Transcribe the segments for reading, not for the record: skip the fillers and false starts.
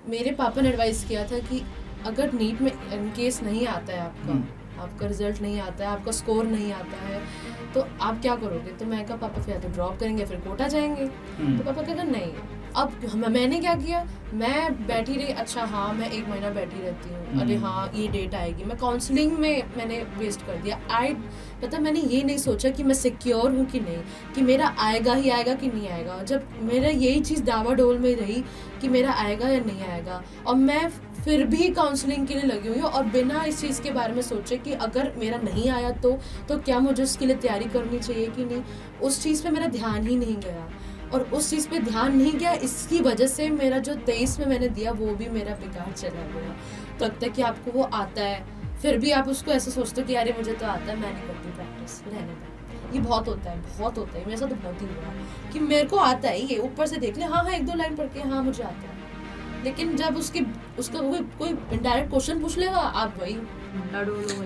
मेरे पापा ने एडवाइस किया था कि अगर नीट में इन केस नहीं आता है आपका रिजल्ट नहीं आता है, आपका स्कोर नहीं आता है, तो आप क्या करोगे? तो मैं कहा पापा फिर या तो ड्रॉप करेंगे फिर कोटा जाएंगे। तो पापा कहते नहीं। अब मैंने क्या किया, मैं बैठी रही। अच्छा हाँ, मैं 1 महीना बैठी रहती हूँ, अरे हाँ ये डेट आएगी। मैं काउंसलिंग में मैंने वेस्ट कर दिया। मैंने ये नहीं सोचा कि मैं सिक्योर हूँ कि नहीं, कि मेरा आएगा ही आएगा कि नहीं आएगा। जब मेरा यही चीज़ डावाडोल में रही कि मेरा आएगा या नहीं आएगा, और मैं फिर भी काउंसलिंग के लिए लगी हुई हूँ और बिना इस चीज़ के बारे में सोचे कि अगर मेरा नहीं आया तो क्या मुझे उसके लिए तैयारी करनी चाहिए कि नहीं, उस चीज़ पे मेरा ध्यान ही नहीं गया। और उस चीज़ पे ध्यान नहीं गया, इसकी वजह से मेरा जो 23 में मैंने दिया वो भी मेरा बेकार चला गया। तो लगता है कि आपको वो आता है, फिर भी आप उसको ऐसे सोचते हो कि यार मुझे तो आता है, मैं नहीं करती प्रैक्टिस, रहने दो। ये बहुत होता है मेरे साथ तो बहुत ही हुआ कि मेरे को आता है, ये ऊपर से देख ले, हाँ 1-2 लाइन पढ़ के हाँ मुझे आता है, लेकिन जब उसका कोई इनडायरेक्ट क्वेश्चन पूछ लेगा, आप वही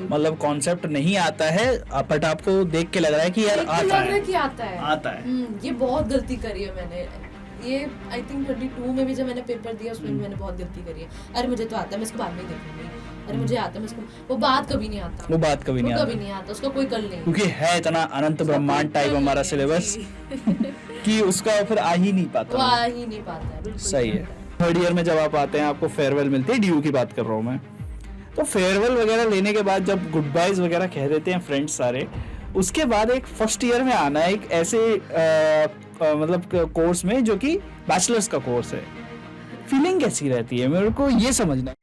मतलब कॉन्सेप्ट नहीं आता है, बट आपको देख के लग रहा है कि यार आता है। ये बहुत गलती करी है मैंने। ये आई थिंक 22 में भी जब मैंने पेपर दिया उसमें भी मैंने बहुत गलती करी है। अरे मुझे तो आता है, मैं इसको बाद में देखूंगी, अरे मुझे आता है, मैं इसको, वो बात कभी नहीं आता, उसका कोई कल नहीं, क्योंकि है इतना अनंत ब्रह्मांड टाइप हमारा सिलेबस कि उसका फिर आ ही नहीं पाता है। सही है। थर्ड ईयर में जब आप आते हैं, आपको फेयरवेल मिलती है, डीयू की बात कर रहा हूँ मैं, तो फेयरवेल वगैरह लेने के बाद जब गुड बाइज वगैरह कह देते हैं फ्रेंड्स सारे, उसके बाद एक फर्स्ट ईयर में आना है एक ऐसे मतलब कोर्स में जो कि बैचलर्स का कोर्स है, फीलिंग कैसी रहती है, मेरे को ये समझना है।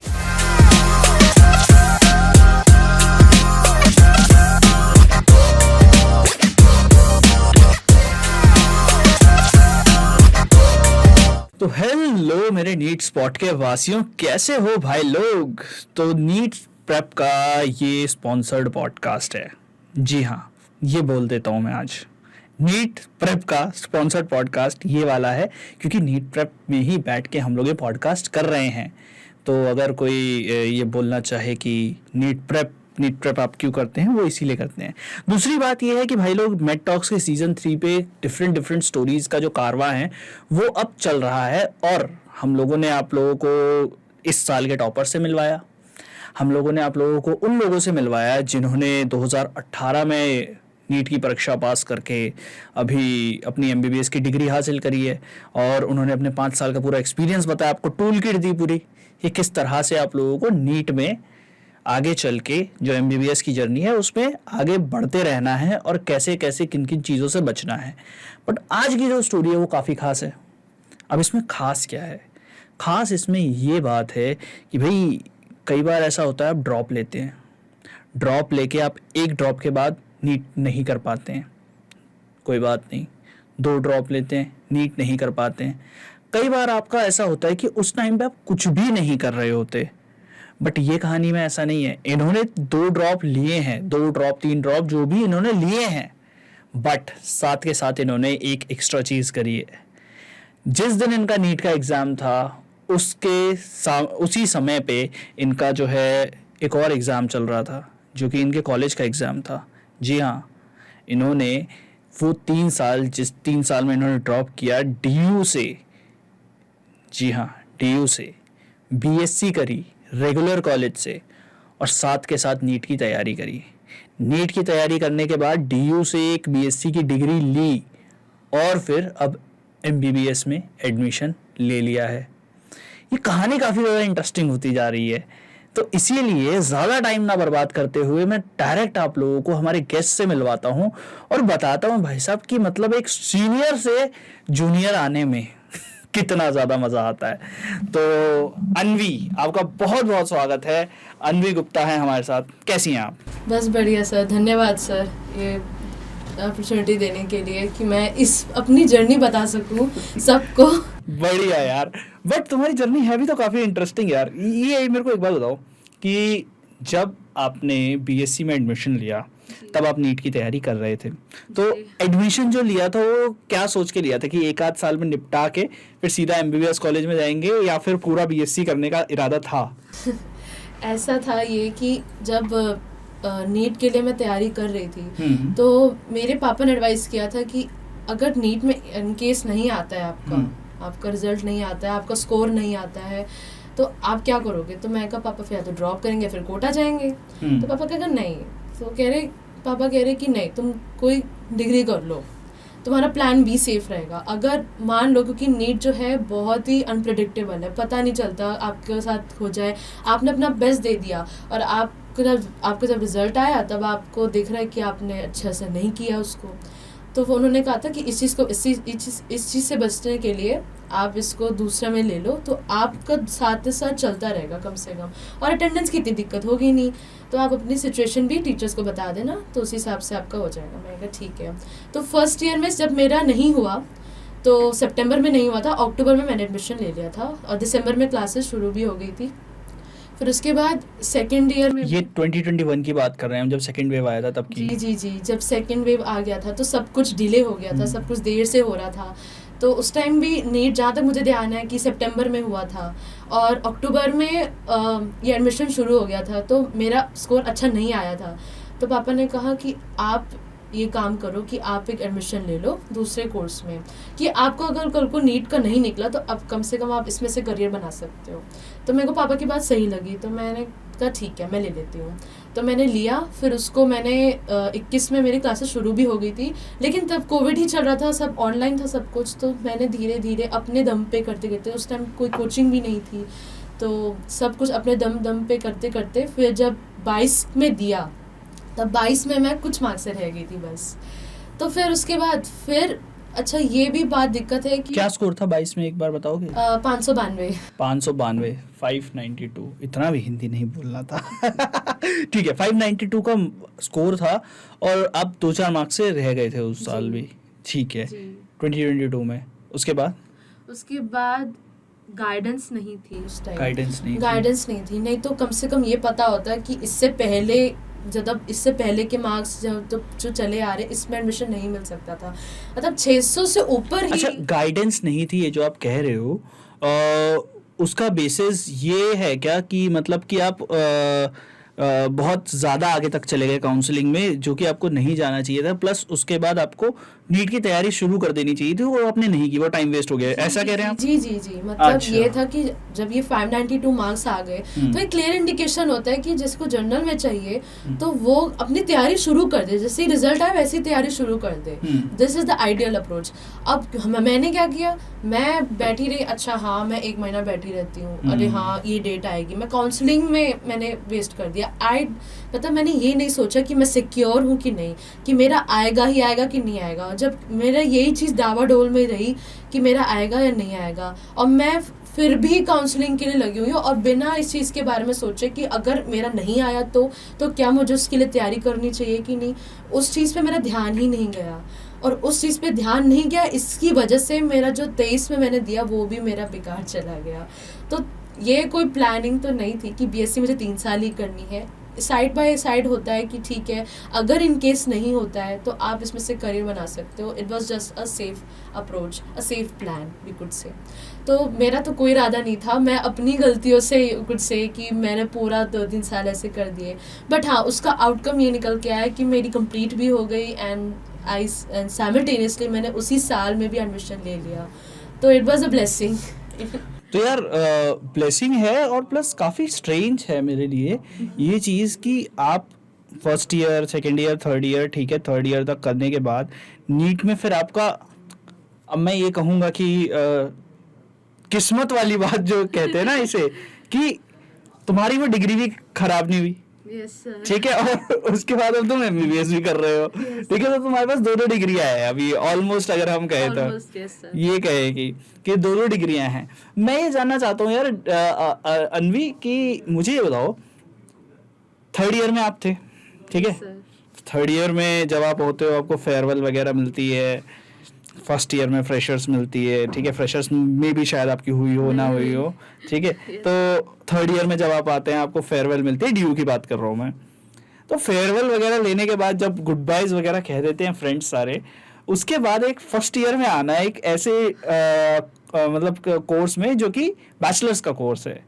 तो हेलो मेरे नीट स्पॉट के वासियों, कैसे हो भाई लोग। तो नीट प्रेप का ये स्पॉन्सर्ड पॉडकास्ट है। जी हाँ, ये बोल देता हूँ मैं आज, नीट प्रेप का स्पॉन्सर्ड पॉडकास्ट ये वाला है, क्योंकि नीट प्रेप में ही बैठ के हम लोग ये पॉडकास्ट कर रहे हैं। तो अगर कोई ये बोलना चाहे कि नीट प्रेप आप क्यों करते हैं, वो इसीलिए करते हैं। दूसरी बात ये है कि भाई लोग मेड टॉक्स के सीजन 3 पे डिफरेंट स्टोरीज का जो कारवां है वो अब चल रहा है, और हम लोगों ने आप लोगों को इस साल के टॉपर से मिलवाया, हम लोगों ने आप लोगों को उन लोगों से मिलवाया जिन्होंने 2018 में नीट की परीक्षा पास करके अभी अपनी MBBS की डिग्री हासिल करी है, और उन्होंने अपने 5 साल का पूरा एक्सपीरियंस बताया, आपको टूल किट दी पूरी, ये किस तरह से आप लोगों को नीट में आगे चल के जो MBBS की जर्नी है उसमें आगे बढ़ते रहना है और कैसे कैसे किन किन चीज़ों से बचना है। बट आज की जो स्टोरी है वो काफ़ी खास है। अब इसमें खास क्या है? खास इसमें ये बात है कि भाई कई बार ऐसा होता है, आप ड्रॉप लेते हैं, ड्रॉप लेके आप एक ड्रॉप के बाद नीट नहीं कर पाते हैं, कोई बात नहीं, 2 ड्रॉप लेते हैं, नीट नहीं कर पाते हैं। कई बार आपका ऐसा होता है कि उस टाइम पे आप कुछ भी नहीं कर रहे होते, बट ये कहानी में ऐसा नहीं है। इन्होंने 2 ड्रॉप लिए हैं, 2 ड्रॉप 3 ड्रॉप जो भी इन्होंने लिए हैं, बट साथ के साथ इन्होंने एक एक्स्ट्रा चीज़ करी है। जिस दिन इनका नीट का एग्ज़ाम था उसी समय पे इनका जो है एक और एग्ज़ाम चल रहा था जो कि इनके कॉलेज का एग्ज़ाम था। जी हाँ, इन्होंने वो 3 साल, जिस 3 साल में इन्होंने ड्रॉप किया DU से, जी हाँ DU से BSc करी रेगुलर कॉलेज से, और साथ के साथ नीट की तैयारी करी। नीट की तैयारी करने के बाद DU से एक BSc की डिग्री ली, और फिर अब MBBS में एडमिशन ले लिया है। ये कहानी काफ़ी ज़्यादा इंटरेस्टिंग होती जा रही है, तो इसीलिए ज़्यादा टाइम ना बर्बाद करते हुए मैं डायरेक्ट आप लोगों को हमारे गेस्ट से मिलवाता हूँ और बताता हूँ भाई साहब कि मतलब एक सीनियर से जूनियर आने में कितना ज़्यादा मज़ा आता है। तो अनवी, आपका बहुत बहुत स्वागत है। अनवी गुप्ता है हमारे साथ, कैसी हैं आप? बस बढ़िया सर, धन्यवाद सर ये अपॉर्चुनिटी देने के लिए कि मैं इस अपनी जर्नी बता सकूं सबको। बढ़िया यार, बट तुम्हारी जर्नी है भी तो काफ़ी इंटरेस्टिंग यार। ये मेरे को एक बात बताओ कि जब आपने BSc में एडमिशन लिया तब आप नीट की तैयारी कर रहे थे, तो एडमिशन जो लिया था वो क्या सोच के लिया था कि 1 आध साल में निपटा के फिर सीधा MBBS कॉलेज में जाएंगे, या फिर पूरा BSc करने का इरादा था? ऐसा था ये कि जब नीट के लिए मैं तैयारी कर रही थी तो मेरे पापा ने एडवाइस किया था कि अगर नीट में इन केस नहीं आता है आपका रिजल्ट नहीं आता है, आपका स्कोर नहीं आता है, तो आप क्या करोगे? तो मैं कहा पापा फिर या तो ड्रॉप करेंगे फिर कोटा जाएंगे। तो पापा कहेगा नहीं, तो पापा कह रहे कि नहीं, तुम कोई डिग्री कर लो, तुम्हारा प्लान बी सेफ रहेगा। अगर मान लो, क्योंकि नीट जो है बहुत ही अनप्रिडिक्टेबल है, पता नहीं चलता आपके साथ हो जाए, आपने अपना बेस्ट दे दिया और आपका जब रिजल्ट आया तब आपको दिख रहा है कि आपने अच्छे से नहीं किया उसको। तो वो उन्होंने कहा था कि इस चीज़ से बचने के लिए आप इसको दूसरा में ले लो, तो आपका साथ साथ चलता रहेगा कम से कम, और अटेंडेंस की इतनी दिक्कत होगी नहीं। तो आप अपनी सिचुएशन भी टीचर्स को बता देना, तो उस हिसाब से आपका हो जाएगा। मैंने कहा ठीक है। तो फर्स्ट ईयर में जब मेरा नहीं हुआ, तो सितंबर में नहीं हुआ था, अक्टूबर में मैंने एडमिशन ले लिया था और दिसंबर में क्लासेस शुरू भी हो गई थी। फिर उसके बाद सेकेंड ईयर में, ये 2021 की बात कर रहे हैं हम, जब सेकेंड वेव आया था तब की। जी, जब सेकेंड वेव आ गया था तो सब कुछ डिले हो गया था, सब कुछ देर से हो रहा था। तो उस टाइम भी नीट, जहाँ तक मुझे ध्यान है कि सितंबर में हुआ था और अक्टूबर में ये एडमिशन शुरू हो गया था, तो मेरा स्कोर अच्छा नहीं आया था। तो पापा ने कहा कि आप ये काम करो कि आप एक एडमिशन ले लो दूसरे कोर्स में, कि आपको अगर कल को नीट का नहीं निकला तो अब कम से कम आप इसमें से करियर बना सकते हो। तो मेरे को पापा की बात सही लगी, तो मैंने कहा ठीक है मैं ले लेती हूँ। तो मैंने लिया, फिर उसको मैंने 21 में मेरी क्लासेस शुरू भी हो गई थी, लेकिन तब कोविड ही चल रहा था, सब ऑनलाइन था सब कुछ। तो मैंने धीरे धीरे अपने दम पे करते करते, उस टाइम कोई कोचिंग भी नहीं थी, तो सब कुछ अपने दम पे करते करते फिर जब 22 में दिया, तब 22 में मैं कुछ मार्क्स से रह गई थी बस। तो फिर उसके बाद फिर अच्छा ये भी बात दिक्कत है कि क्या स्कोर था 22 में, एक बार बताओगे? 592। 592, 592, इतना भी हिंदी नहीं बोलना था। ठीक है, 592 का स्कोर था और आप 2-4 मार्क्स से रह गए थे उस साल भी। ठीक है, 2022 में। उसके बाद गाइडेंस नहीं थी उस टाइम, गाइडेंस नहीं थी। नहीं तो कम से कम ये पता होता कि इससे पहले के मार्क्स जो चले आ रहे, इसमें एडमिशन नहीं मिल सकता था, मतलब 600 से ऊपर ही। अच्छा, गाइडेंस नहीं थी, ये जो आप कह रहे हो उसका बेसिस ये है क्या कि मतलब कि आप बहुत ज़्यादा आगे तक चले गए काउंसलिंग में, जो कि आपको नहीं जाना चाहिए था, प्लस उसके बाद आपको नीट की तैयारी शुरू कर देनी चाहिए थी, वो आपने नहीं की, वो टाइम वेस्ट हो गया, ऐसा कह रहे हैं आप? जी, मतलब अच्छा। ये था कि जब ये 592 मार्क्स आ गए तो एक क्लियर इंडिकेशन होता है कि जिसको जनरल में चाहिए तो वो अपनी तैयारी शुरू कर दे, जैसे ही रिजल्ट आए वैसे ही तैयारी शुरू कर दे। This is the ideal approach. अब मैंने क्या किया, मैं बैठी रही, अच्छा हाँ मैं 1 महीना बैठी रहती हूँ, अरे हाँ ये डेट आएगी, मैं काउंसलिंग में मैंने वेस्ट कर दिया। मतलब मैंने ये नहीं सोचा कि मैं सिक्योर हूँ कि नहीं, कि मेरा आएगा ही आएगा कि नहीं आएगा। जब मेरा यही चीज़ डावाडोल में रही कि मेरा आएगा या नहीं आएगा, और मैं फिर भी काउंसलिंग के लिए लगी हुई हूँ और बिना इस चीज़ के बारे में सोचे कि अगर मेरा नहीं आया तो क्या मुझे उसके लिए तैयारी करनी चाहिए कि नहीं, उस चीज़ पे मेरा ध्यान ही नहीं गया। और उस चीज़ पे ध्यान नहीं गया, इसकी वजह से मेरा जो 23 में मैंने दिया वो भी मेरा बेकार चला गया। तो ये कोई प्लानिंग तो नहीं थी कि बीएससी मुझे 3 साल ही करनी है। साइड बाय साइड होता है कि ठीक है अगर इन केस नहीं होता है तो आप इसमें से करियर बना सकते हो। It was just a safe approach, a safe plan we could say. तो मेरा तो कोई इरादा नहीं था, मैं अपनी गलतियों से कुड से कि मैंने पूरा 2-3 साल ऐसे कर दिए, बट हाँ उसका आउटकम ये निकल के आया कि मेरी कंप्लीट भी हो गई एंड साइमल्टेनियसली मैंने उसी साल में भी एडमिशन ले लिया। तो इट वाज अ ब्लेसिंग। तो यार ब्लेसिंग है, और प्लस काफ़ी स्ट्रेंज है मेरे लिए ये चीज़ कि आप first year, second year, third year, ठीक है, थर्ड ईयर तक करने के बाद नीट में फिर आपका, अब मैं ये कहूँगा कि किस्मत वाली बात जो कहते हैं ना इसे, कि तुम्हारी वो डिग्री भी खराब नहीं हुई, ठीक है, और उसके बाद अब तुम एमबीबीएस भी कर रहे हो, ठीक है, तो तुम्हारे पास 2 डिग्रियां हैं अभी ऑलमोस्ट, अगर हम कहें तो ये कहे कि 2 डिग्रियां हैं। मैं ये जानना चाहता हूँ यार अनवी, कि मुझे ये बताओ, थर्ड ईयर में आप थे, ठीक है, थर्ड ईयर में जब आप होते हो आपको फेयरवेल वगैरह मिलती है, फर्स्ट ईयर में फ्रेशर्स मिलती है, ठीक है, फ्रेशर्स में भी शायद आपकी हुई हो ना हुई हो, ठीक है, तो थर्ड ईयर में जब आप आते हैं आपको फेयरवेल मिलती है, डीयू की बात कर रहा हूँ मैं, तो फेयरवेल वगैरह लेने के बाद जब गुड बाइज वगैरह कह देते हैं फ्रेंड्स सारे, उसके बाद एक फर्स्ट ईयर में आना है एक ऐसे मतलब कोर्स में जो कि बैचलर्स का कोर्स है,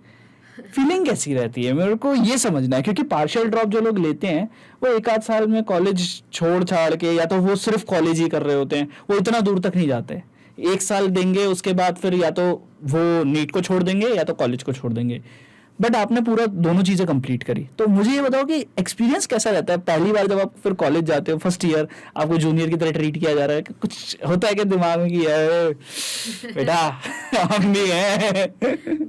फीलिंग कैसी रहती है, मेरे को ये समझना है, क्योंकि पार्शियल ड्रॉप जो लोग लेते हैं वो 1-8 साल में कॉलेज छोड़ छाड़ के, या तो वो सिर्फ कॉलेज ही कर रहे होते हैं, वो इतना दूर तक नहीं जाते, 1 साल देंगे, उसके बाद फिर या तो वो नीट को छोड़ देंगे या तो कॉलेज को छोड़ देंगे, बट आपने पूरा दोनों चीज़ें कंप्लीट करी। तो मुझे ये बताओ कि एक्सपीरियंस कैसा रहता है पहली बार जब आप फिर कॉलेज जाते हो, फर्स्ट ईयर आपको जूनियर की तरह ट्रीट किया जा रहा है, कुछ होता है कि दिमाग में कि यार बेटा हम भी हैं?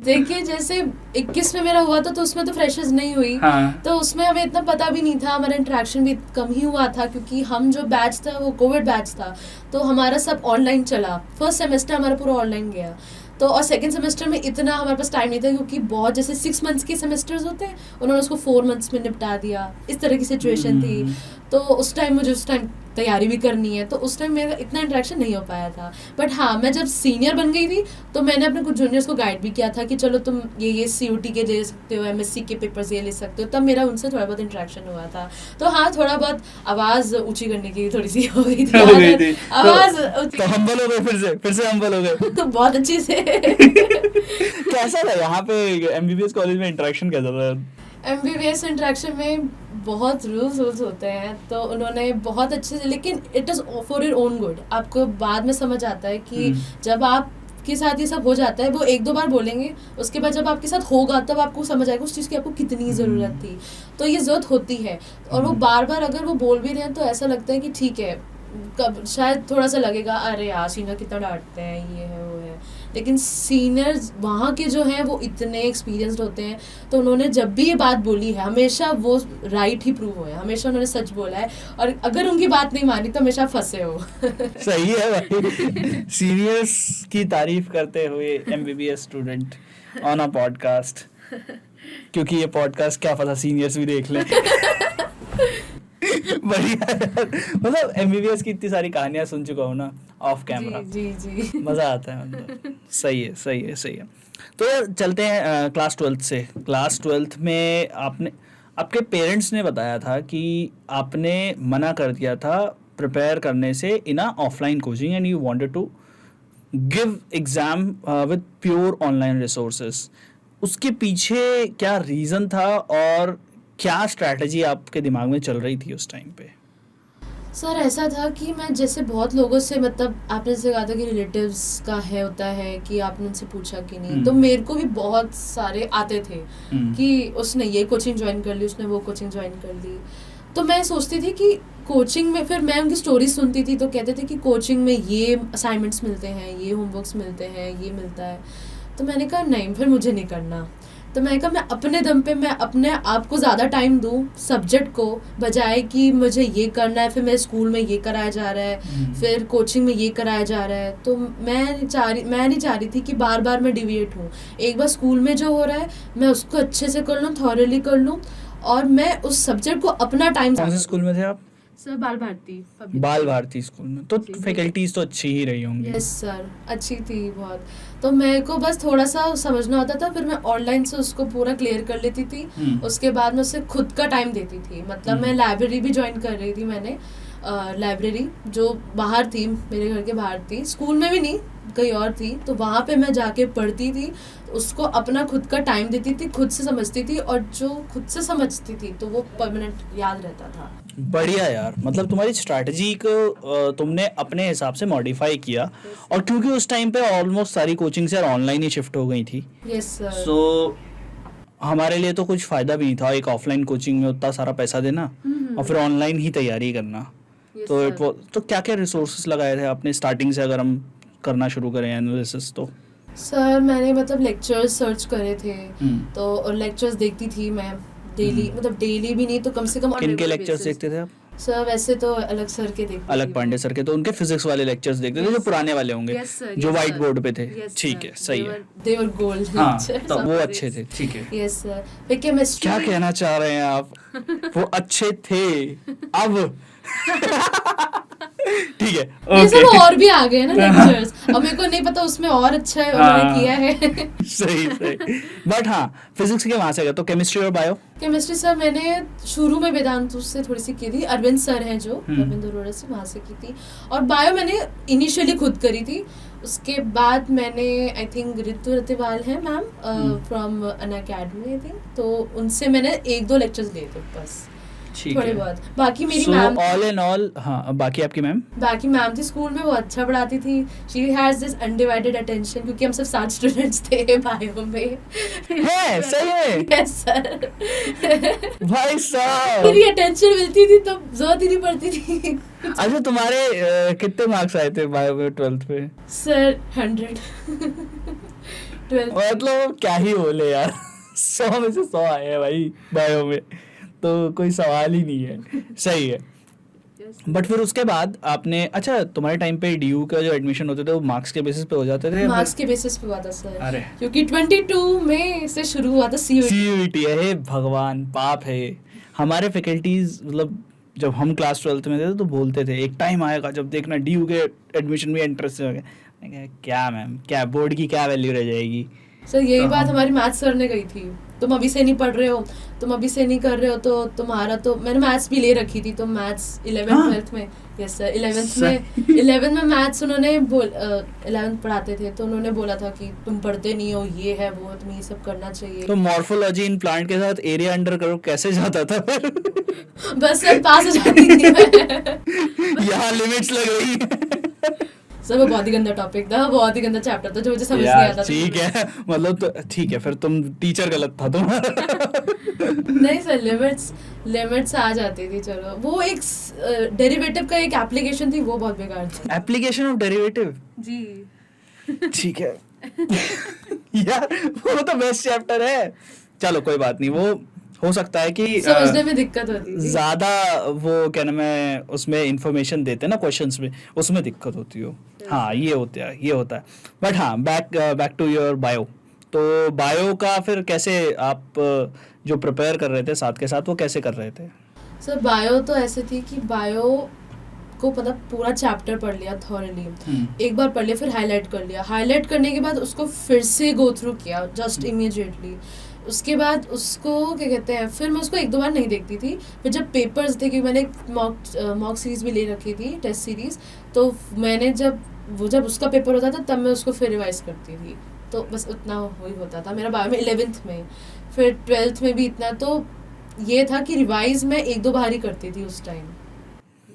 देखिए जैसे 21 में मेरा हुआ था तो उसमें तो फ्रेशर्स नहीं हुई। हाँ। तो उसमें हमें इतना पता भी नहीं था, हमारा इंटरेक्शन भी कम ही हुआ था क्योंकि हम जो बैच था वो कोविड बैच था, तो हमारा सब ऑनलाइन चला। फर्स्ट सेमेस्टर हमारा पूरा ऑनलाइन गया, तो और सेकंड सेमेस्टर में इतना हमारे पास टाइम नहीं था क्योंकि बहुत जैसे 6 मंथ्स के सेमेस्टर्स होते हैं, उन्होंने उसको 4 मंथ्स में निपटा दिया, इस तरह की सिचुएशन थी। तो उस टाइम मुझे उस टाइम तैयारी भी करनी है, तो उस टाइम मेरा इतना इंटरेक्शन नहीं हो पाया था। बट हाँ, मैं जब सीनियर बन गई थी तो मैंने अपने कुछ जूनियर्स को गाइड भी किया था कि चलो तुम ये CUT के दे सकते हो, MSc के पेपर्स ये ले सकते हो, तब मेरा उनसे थोड़ा बहुत इंटरेक्शन हुआ था। तो हाँ, थोड़ा बहुत आवाज़ ऊँची करने की थोड़ी सी हो गई थी आवाज़। तो हम्बल हो गए, फिर से हम्बल हो गए। तो बहुत अच्छी से। कैसा था यहाँ पे MBBS कॉलेज में इंटरेक्शन कैसा था? MBBS इंटरेक्शन में बहुत रूल्स होते हैं, तो उन्होंने बहुत अच्छे से, लेकिन it is for your own good. आपको बाद में समझ आता है कि जब आप के साथ ये सब हो जाता है, वो 1-2 बार बोलेंगे, उसके बाद जब आपके साथ होगा तब आपको समझ आएगा उस चीज़ की आपको कितनी ज़रूरत थी। तो ये ज़रूरत होती है, और वो बार बार अगर वो बोल भी रहे हैं तो ऐसा लगता है कि ठीक है, कब शायद थोड़ा सा लगेगा अरे यार सीनियर कितना डांटते हैं, ये है वो है, लेकिन सीनियर्स वहाँ के जो हैं वो इतने एक्सपीरियंस्ड होते हैं, तो उन्होंने जब भी ये बात बोली है हमेशा वो राइट ही प्रूव हुआ है, हमेशा उन्होंने सच बोला है, और अगर उनकी बात नहीं मानी तो हमेशा फंसे हो। सही है भाई, सीनियर्स की तारीफ करते हुए MBBS student on a podcast, क्योंकि ये पॉडकास्ट क्या पता सीनियर्स भी देख लें। बढ़िया यार, मतलब MBBS की इतनी सारी कहानियां सुन चुका हूँ ना ऑफ कैमरा। जी मजा आता है, मतलब सही है। तो यार चलते हैं क्लास 12th से। क्लास 12th में आपने, आपके पेरेंट्स ने बताया था कि आपने मना कर दिया था प्रिपेयर करने से in a offline coaching and you wanted to give exam with pure online resources. उसके पीछे क्या रीज़न था और क्या स्ट्रैटेजी आपके दिमाग में चल रही थी उस टाइम पे? सर ऐसा था कि मैं जैसे बहुत लोगों से, मतलब आपने जैसे कहा था कि रिलेटिव्स का है होता है कि आपने उनसे पूछा कि नहीं, तो मेरे को भी बहुत सारे आते थे कि उसने ये कोचिंग ज्वाइन कर ली, उसने वो कोचिंग ज्वाइन कर ली। तो मैं सोचती थी कि कोचिंग में, फिर मैं उनकी स्टोरी सुनती थी तो कहते थे कि कोचिंग में ये असाइनमेंट्स मिलते हैं, ये होमवर्क्स मिलते हैं, ये मिलता है। तो मैंने कहा नहीं, फिर मुझे नहीं करना। तो मैंने कहा मैं अपने दम पे मैं अपने आप को ज़्यादा टाइम दूँ सब्जेक्ट को, बजाय कि मुझे ये करना है, फिर मेरे स्कूल में ये कराया जा रहा है, फिर कोचिंग में ये कराया जा रहा है। तो मैं नहीं चाह रही थी कि बार बार मैं डिविएट हूँ। एक बार स्कूल में जो हो रहा है मैं उसको अच्छे से कर लूँ, थॉरली कर लूँ, और मैं उस सब्जेक्ट को अपना टाइम। कौन से स्कूल में थे आप? सर बाल भारती स्कूल में। तो फैकल्टीज तो अच्छी ही रही होंगी। यस सर, अच्छी थी बहुत। तो मेरे को बस थोड़ा सा समझना होता था, फिर मैं ऑनलाइन से उसको पूरा क्लियर कर लेती थी। उसके बाद मैं उसे खुद का टाइम देती थी, मतलब मैं लाइब्रेरी भी ज्वाइन कर रही थी। मैंने लाइब्रेरी जो बाहर थी, मेरे घर के बाहर थी, स्कूल में भी नहीं, कहीं और थी, तो वहाँ पे मैं जाके पढ़ती थी, उसको अपना खुद का टाइम देती थी, खुद से समझती थी, और जो खुद से समझती थी तो वो परमानेंट याद रहता था। बढ़िया यार, मतलब तुम्हारी स्ट्रैटेजी को तुमने अपने हिसाब से मॉडिफाई किया, और क्योंकि उस टाइम पे ऑलमोस्ट सारी कोचिंग्स यार ऑनलाइन ही शिफ्ट हो गई थी। Yes sir. सो हमारे लिए तो कुछ फ़ायदा भी नहीं था एक ऑफलाइन कोचिंग में उतना सारा पैसा देना और फिर ऑनलाइन ही तैयारी करना। तो क्या क्या रिसोर्सेज लगाए थे आपने स्टार्टिंग से, अगर हम करना शुरू करें एनालिसिस? तो सर मैंने मतलब लेक्चर्स सर्च करे थे, तो लेक्चर्स देखती थी मैं डेली, मतलब डेली भी नहीं तो कम से कम। किन के लेक्चर्स देखते थे आप? सर वैसे तो अलग सर के देखते थे। अलग पांडे सर के, तो उनके फिजिक्स वाले लेक्चर्स देखते थे जो पुराने वाले होंगे, जो व्हाइट बोर्ड पे थे। ठीक है, सही है। दे वर गोल्ड लेक्चर्स, तो वो अच्छे थे। ठीक है। Yes sir. फिर केमिस्ट्री। क्या कहना चाह रहे हैं आप? वो अच्छे थे अब? ठीक है, ये सब और भी आ गए ना लेक्चर्स, अब मेरे को नहीं पता उसमें और अच्छा है उन्होंने किया है। सही। बट हाँ, फिजिक्स के वहाँ से गए, तो केमिस्ट्री और बायो? केमिस्ट्री सर मैंने शुरू में वेदांतु से थोड़ी सी की थी, अरविंद सर हैं जो अरविंद अरोड़ा से, वहाँ से की थी। और बायो मैंने इनिशियली खुद करी थी, उसके बाद मैंने आई थिंक ऋतु रतिवाल है ma'am from Unacademy I think, तो उनसे मैंने 1-2 लेक्चर्स लिए थे बस। ठीक थोड़े है। बहुत। बाकी मेरी so ma'am, all in all, हाँ, बाकी आपकी मैम? बाकी मैम थी स्कूल में, वो अच्छा पढ़ाती थी। She has this undivided attention, क्योंकि हम सब 7 स्टूडेंट्स थे बायो में। है सही में? Yes sir. भाई साहब। पूरी अटेंशन मिलती थी तो जरूरत ही नहीं पड़ती थी। अच्छा, तुम्हारे कितने मार्क्स आए थे बायो में 12th में? सर 100। 12th। मतलब क्या ही बोले यार। 100 में से 100 आए हैं भाई बायो में, तो कोई सवाल ही नहीं है। सही है। बट फिर उसके बाद आपने, अच्छा तुम्हारे टाइम पे डीयू का जो एडमिशन होते थे वो मार्क्स के बेसिस पे हो जाते थे? मार्क्स के बेसिस पे हुआ था सर। अरे क्योंकि 22 में से शुरू हुआ था सीयूईटी। सीयूईटी है, हे भगवान, पाप है। हमारे फैकल्टीज मतलब जब हम क्लास 12th में थे तो बोलते थे एक टाइम आएगा जब देखना डीयू के एडमिशन में इंटरेस्ट हो गया। मैंने कहा, क्या मैम, क्या बोर्ड की क्या वैल्यू रह जाएगी? सर यही तो बात हम- हमारी मैथ्स सर ने कही थी, तुम अभी से नहीं पढ़ रहे हो, तुम अभी से नहीं कर रहे हो, तो तुम्हारा तो, मैंने मैथ्स भी ले रखी थी तो मैथ्स 11th हाँ। 12th में, यस सर 11th में मैथ्स उन्होंने 11th पढ़ाते थे तो उन्होंने बोला था कि तुम पढ़ते नहीं हो, ये है वो, तुम्हें ये सब करना चाहिए। तो मॉर्फोलॉजी इन प्लांट के साथ एरिया अंडर करो कैसे जाता था फिर? बस सर पास हो जाती थी मैं। यहाँ लिमिट्स लग रही है। सर वो बहुत ही गंदा टॉपिक था, बहुत ही गंदा चैप्टर था जो मुझे समझ नहीं यार आता था। ठीक है, मतलब तो ठीक है, फिर तुम टीचर गलत था तुम्हारा। नहीं सर, लिमिट्स आ जाती थी। चलो वो एक डेरिवेटिव का एक एप्लीकेशन थी, वो बहुत बेकार थी। एप्लीकेशन ऑफ डेरिवेटिव, जी। ठीक है। यार वो तो बेस्ट चैप्टर है। चलो कोई बात नहीं, वो हो सकता है कि समझने में दिक्कत होती थी। ज्यादा वो क्या नाम है उसमें इंफॉर्मेशन देते हैं ना क्वेश्चंस में, उसमें दिक्कत होती हो। हाँ ये होता है। बट हाँ, बैक टू योर बायो। तो बायो का फिर कैसे आप जो प्रिपेयर कर रहे थे साथ के साथ, वो कैसे कर रहे थे? सर बायो तो ऐसे थी कि बायो को मतलब पूरा चैप्टर पढ़ लिया थॉरली, एक बार पढ़ लिया, फिर हाईलाइट कर लिया, हाईलाइट करने के बाद उसको फिर से गो थ्रू किया जस्ट इमीडिएटली। उसके बाद उसको क्या कहते हैं, फिर मैं उसको 1-2 बार नहीं देखती थी। फिर जब पेपर्स थे, क्योंकि मैंने मॉक सीरीज भी ले रखी थी, टेस्ट सीरीज, तो मैंने जब उसका पेपर होता था तब मैं उसको फिर रिवाइज करती थी। तो बस उतना ही होता था मेरा बायो में 11th में। फिर 12th में भी इतना, तो ये था कि रिवाइज मैं 1-2 बार ही करती थी उस टाइम।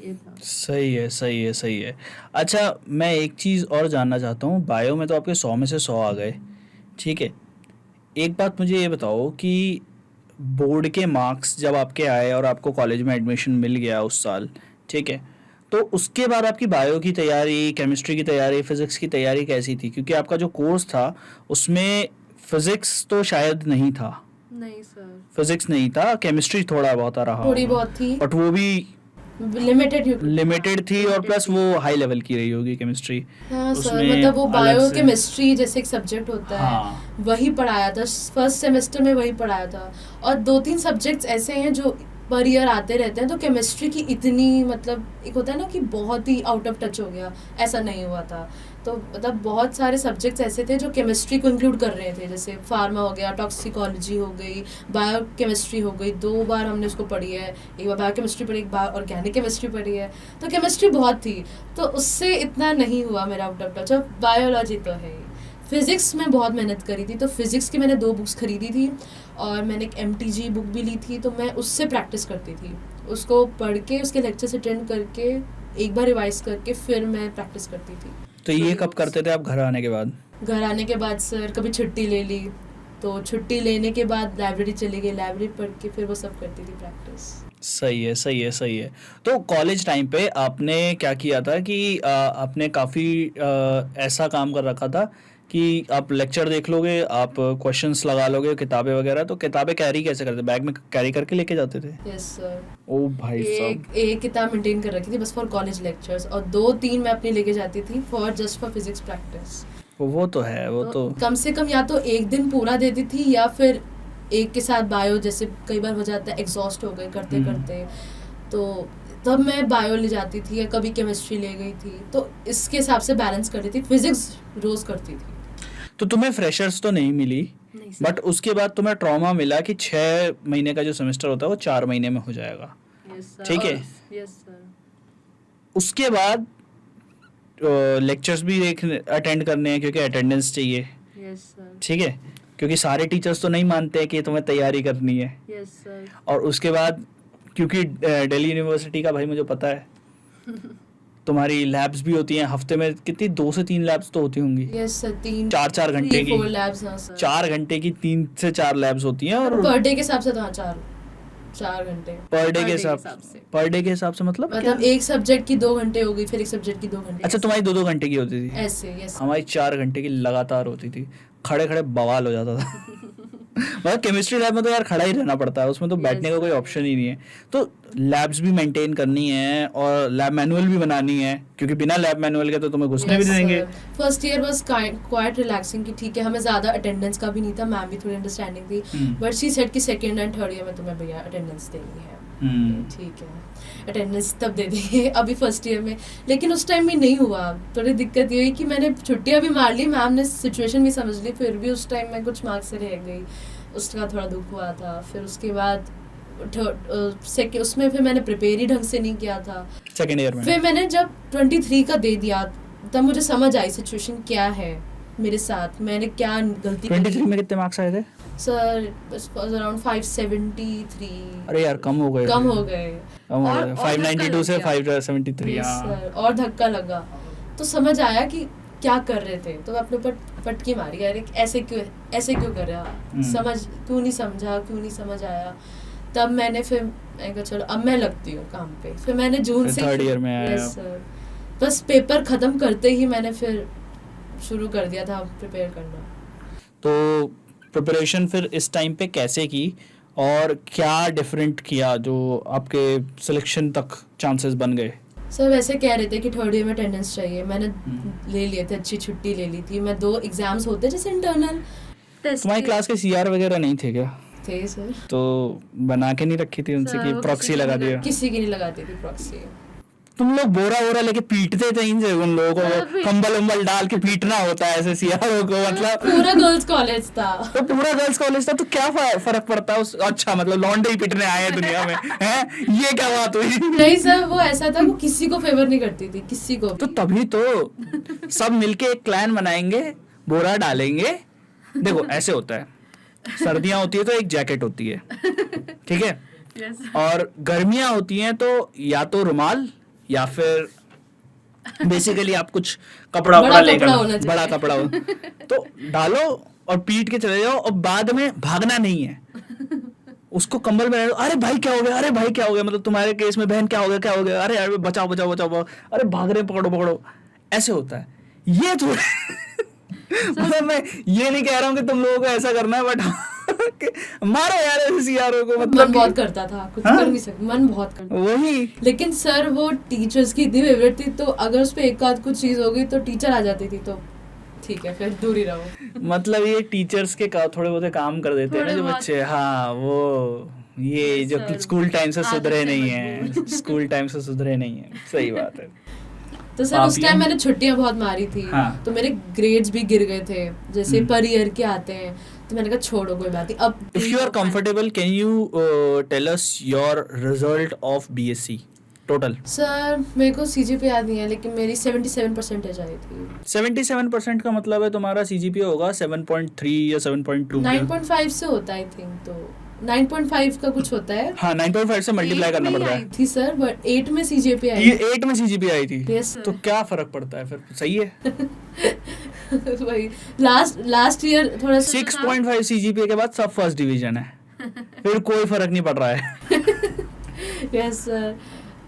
ये था। सही है। अच्छा मैं एक चीज़ और जानना चाहता हूँ, बायो में तो आपके 100 में से 100 आ गए, ठीक है। एक बात मुझे ये बताओ कि बोर्ड के मार्क्स जब आपके आए और आपको कॉलेज में एडमिशन मिल गया उस साल, ठीक है, तो उसके बाद आपकी बायो की तैयारी, केमिस्ट्री की तैयारी, फिज़िक्स की तैयारी कैसी थी? क्योंकि आपका जो कोर्स था उसमें फिज़िक्स तो शायद नहीं था। नहीं सर, फिज़िक्स नहीं था, केमिस्ट्री थोड़ा बहुत रहा थोड़ी होगा, बहुत थी, बट वो भी लिमिटेड थी, और प्लस वो हाई लेवल की रही होगी केमिस्ट्री। हाँ सर, उसमें मतलब वो अलग बायो से- केमिस्ट्री जैसे एक सब्जेक्ट होता है, हाँ, वही पढ़ाया था फर्स्ट सेमेस्टर में, वही पढ़ाया था। और 2-3 सब्जेक्ट्स ऐसे हैं जो पर ईयर आते रहते हैं, तो केमिस्ट्री की इतनी, मतलब एक होता है ना कि बहुत ही आउट ऑफ टच हो गया, ऐसा नहीं हुआ था। तो मतलब बहुत सारे सब्जेक्ट्स ऐसे थे जो केमिस्ट्री को इंक्लूड कर रहे थे, जैसे फार्मा हो गया, टॉक्सिकोलॉजी हो गई, बायो केमिस्ट्री हो गई, 2 बार हमने उसको पढ़ी है, एक बार बायो केमिस्ट्री पढ़ी, एक बार ऑर्गेनिक केमिस्ट्री पढ़ी है। तो केमिस्ट्री बहुत थी, तो उससे इतना नहीं हुआ मेरा आउट ऑफ टच। अब बायोलॉजी तो है ही। फिज़िक्स में बहुत मेहनत करी थी, तो फिज़िक्स की मैंने 2 बुक्स खरीदी थी, और मैंने एक MTG बुक भी ली थी, तो मैं उससे प्रैक्टिस करती थी। उसको पढ़ के, उसके लेक्चर्स अटेंड करके, एक बार रिवाइज करके फिर मैं प्रैक्टिस करती थी। तो ये कब करते थे आप घर आने के बाद? घर आने के बाद सर कभी छुट्टी ले ली, तो छुट्टी लेने के बाद लाइब्रेरी चली गई, लाइब्रेरी पढ़ के फिर वो सब करती थी प्रैक्टिस। सही है। तो कॉलेज टाइम पे आपने क्या किया था कि आपने काफ़ी ऐसा काम कर रखा था कि आप लेक्चर देख लोगे, आप क्वेश्चंस लगा लोगे, किताबें वगैरह, तो किताबें कैरी कैसे करते? बैग में कैरी करके लेके जाते थे? यस सर, ओ भाई साहब। एक किताब मेंटेन कर रखी थी बस फॉर कॉलेज लेक्चर्स, और 2-3 मैं अपनी लेके जाती थी for just for physics practice. वो तो है, वो तो कम से कम या तो एक दिन पूरा देती थी, या फिर एक के साथ बायो, जैसे कई बार हो जाता है एग्जॉस्ट हो गए करते करते, तो तब मैं बायो ले जाती थी, या कभी केमिस्ट्री ले गई थी, तो इसके हिसाब से बैलेंस करती थी। फिजिक्स रोज करती थी। तो तुम्हें फ्रेशर्स तो नहीं मिली, नहीं सर। बट उसके बाद तुम्हें ट्रॉमा मिला कि 6 महीने का जो सेमेस्टर होता है वो 4 महीने में हो जाएगा, ठीक है। Yes sir. उसके बाद लेक्चर्स भी अटेंड करने हैं क्योंकि अटेंडेंस चाहिए, यस सर। ठीक है, क्योंकि सारे टीचर्स तो नहीं मानते हैं कि तुम्हें तैयारी करनी है। Yes sir. और उसके बाद क्योंकि दिल्ली यूनिवर्सिटी का भाई मुझे पता है तुम्हारी लैब्स भी होती हैं हफ्ते में कितनी 2 से 3 लैब्स तो होती होंगी यस सर 3 4 घंटे की 4 लैब्स हाँ सर 4 घंटे की 3 से 4 लैब्स होती हैं और पर डे के हिसाब से तो हाँ 4 घंटे पर डे Per के day हिसाब के हिसाब से। पर डे के हिसाब से मतलब मतलब क्या? एक सब्जेक्ट की 2 घंटे हो गई फिर एक सब्जेक्ट की 2 घंटे अच्छा तुम्हारी 2-2 घंटे की होती थी ऐसे यस हमारी 4 घंटे की लगातार होती थी खड़े खड़े बवाल हो जाता था मतलब केमिस्ट्री लैब में तो यार खड़ा ही रहना पड़ता है उसमें तो बैठने का कोई ऑप्शन ही नहीं है तो लैब्स भी मेंटेन करनी है और लैब मैनुअल भी बनानी है क्योंकि बिना लैब मैनुअल के तो तुम्हें घुसने भी नहीं देंगे first year was quite relaxing कि ठीक है हमें ज्यादा अटेंडेंस का भी नहीं था मैम भी थोड़ी अंडरस्टैंडिंग थी बट शी सेड कि सेकंड एंड थर्ड ईयर में तुम्हें भैया अटेंडेंस देनी है ठीक है अटेंडेंस तब दे देंगे अभी फर्स्ट ईयर में लेकिन उस टाइम भी नहीं हुआ थोड़ी दिक्कत ये हुई कि मैंने छुट्टियां भी मार ली मैम ने सिचुएशन भी समझ ली फिर भी उस टाइम में कुछ मार्क्स से रह गई उसका थोड़ा दुख हुआ था फिर उसके बाद उसमें फिर मैंने प्रिपेयर ही ढंग से नहीं किया था सेकंड ईयर में फिर मैंने जब 23 का दे दिया तब मुझे समझ आई सिचुएशन क्या है मेरे साथ मैंने क्या गलती 23 में कितने मार्क्स आए थे सर अराउंड 573 अरे यार कम हो गए कम हो गए कम हो और गए धक्का 592 से लग गया। 573 Yes, हाँ sir, और धक्का लगा तो समझ आया कि क्या कर रहे थे तो अपने ऊपर पटकी मारी यार ऐसे क्यों कर रहा समझ क्यों नहीं समझ आया तब मैंने फिर मैं कहा चलो अब मैं लगती हूँ काम पे फिर मैंने जून फिर से third year में आया Yes, sir. बस पेपर खत्म करते ही मैंने फिर शुरू कर दिया था प्रिपेयर करना तो प्रिपरेशन फिर इस टाइम पे कैसे की और क्या डिफरेंट किया जो आपके सिलेक्शन तक चांसेस बन गए सर वैसे कह रहे थे कि थर्ड ईयर में अटेंडेंस चाहिए मैंने ले लिए थे अच्छी छुट्टी ले ली थी मैं 2 एग्जाम्स होते जैसे इंटरनल तुम्हारी क्लास के सीआर वगैरह नहीं थे क्या थे सर तो बना के नहीं रखी थी उनसे सर, कि वो प्रॉक्सी किसी लगा को दिया किसी की नहीं लगाती थी प्रॉक्सी तुम लोग बोरा वोरा लेके पीटते थे इनसे उन लोगों को कंबल उम्बल डाल के पीटना होता है ऐसे सीआरओ को मतलब पूरा गर्ल्स कॉलेज था तो पूरा गर्ल्स कॉलेज था तो क्या फर्क पड़ता है उस अच्छा मतलब लौंडे ही पिटने आए हैं दुनिया में हैं ये क्या बात हुई नहीं सर वो ऐसा था वो किसी को फेवर नहीं करती थी किसी को तो तभी तो सब मिलके एक क्लैन बनाएंगे बोरा डालेंगे देखो ऐसे होता है सर्दियां होती है तो एक जैकेट होती है ठीक है Yes. और गर्मियां होती हैं तो या तो रुमाल या फिर बेसिकली आप कुछ कपड़ा बड़ा वपड़ा लेकर कपड़ा होना चाहिए। बड़ा कपड़ा हो तो डालो और पीट के चले जाओ और बाद में भागना नहीं है उसको कंबल में अरे भाई क्या हो गया अरे भाई क्या हो गया मतलब तुम्हारे केस में बहन क्या हो गया अरे यार बचाओ बचाओ बचाओ बचाओ, अरे भाग रहे पकड़ो पकड़ो ऐसे होता है ये तो मतलब मैं ये नहीं कह रहा हूँ कि तुम लोगों को ऐसा करना है बट मारो यार ऐसे सीआरओ को मन मतलब बहुत करता था कुछ हाँ? कर नहीं सकता मन बहुत करता वही लेकिन सर वो टीचर्स की इतनी फेवरेट थी तो अगर उस पर एक आध कुछ चीज हो गई तो टीचर आ जाती थी तो ठीक है फिर दूर ही रहो मतलब ये टीचर्स के थोड़े बहुत काम कर देते हैं ना थोड़े जो बहुत। बच्चे हाँ वो ये Yes, जो sir. स्कूल टाइम से आदत सुधरे से नहीं है मजबूर। स्कूल टाइम से सुधरे नहीं है सही बात है तो सर उस आप टाइम ये- मैंने छुट्टियां बहुत मारी थी हाँ। तो मेरे ग्रेड्स भी गिर गए थे जैसे हम्म। पर ईयर के आते हैं तो मैंने कहा छोड़ो कोई बात नहीं अब if you are comfortable can you tell us your result of BSc total sir मेरे को सीजीपी याद नहीं है लेकिन मेरी 77 परसेंटेज आई थी 77% का मतलब है तुम्हारा सीजीपीए होगा 7.3 या 7.2 9.5 से होता है आई थिंक तो 9.5 का कुछ होता है हाँ 9.5 से मल्टीप्लाई करना पड़ता है थी सर बट 8 में सीजीपी आई ये 8 में सीजीपीए आई थी यस तो क्या फर्क पड़ता है फिर सही है वही लास्ट ईयर थोड़ा सा 6.5 सीजीपीए के बाद सब फर्स्ट डिवीजन है फिर कोई फर्क नहीं पड़ रहा है यस सर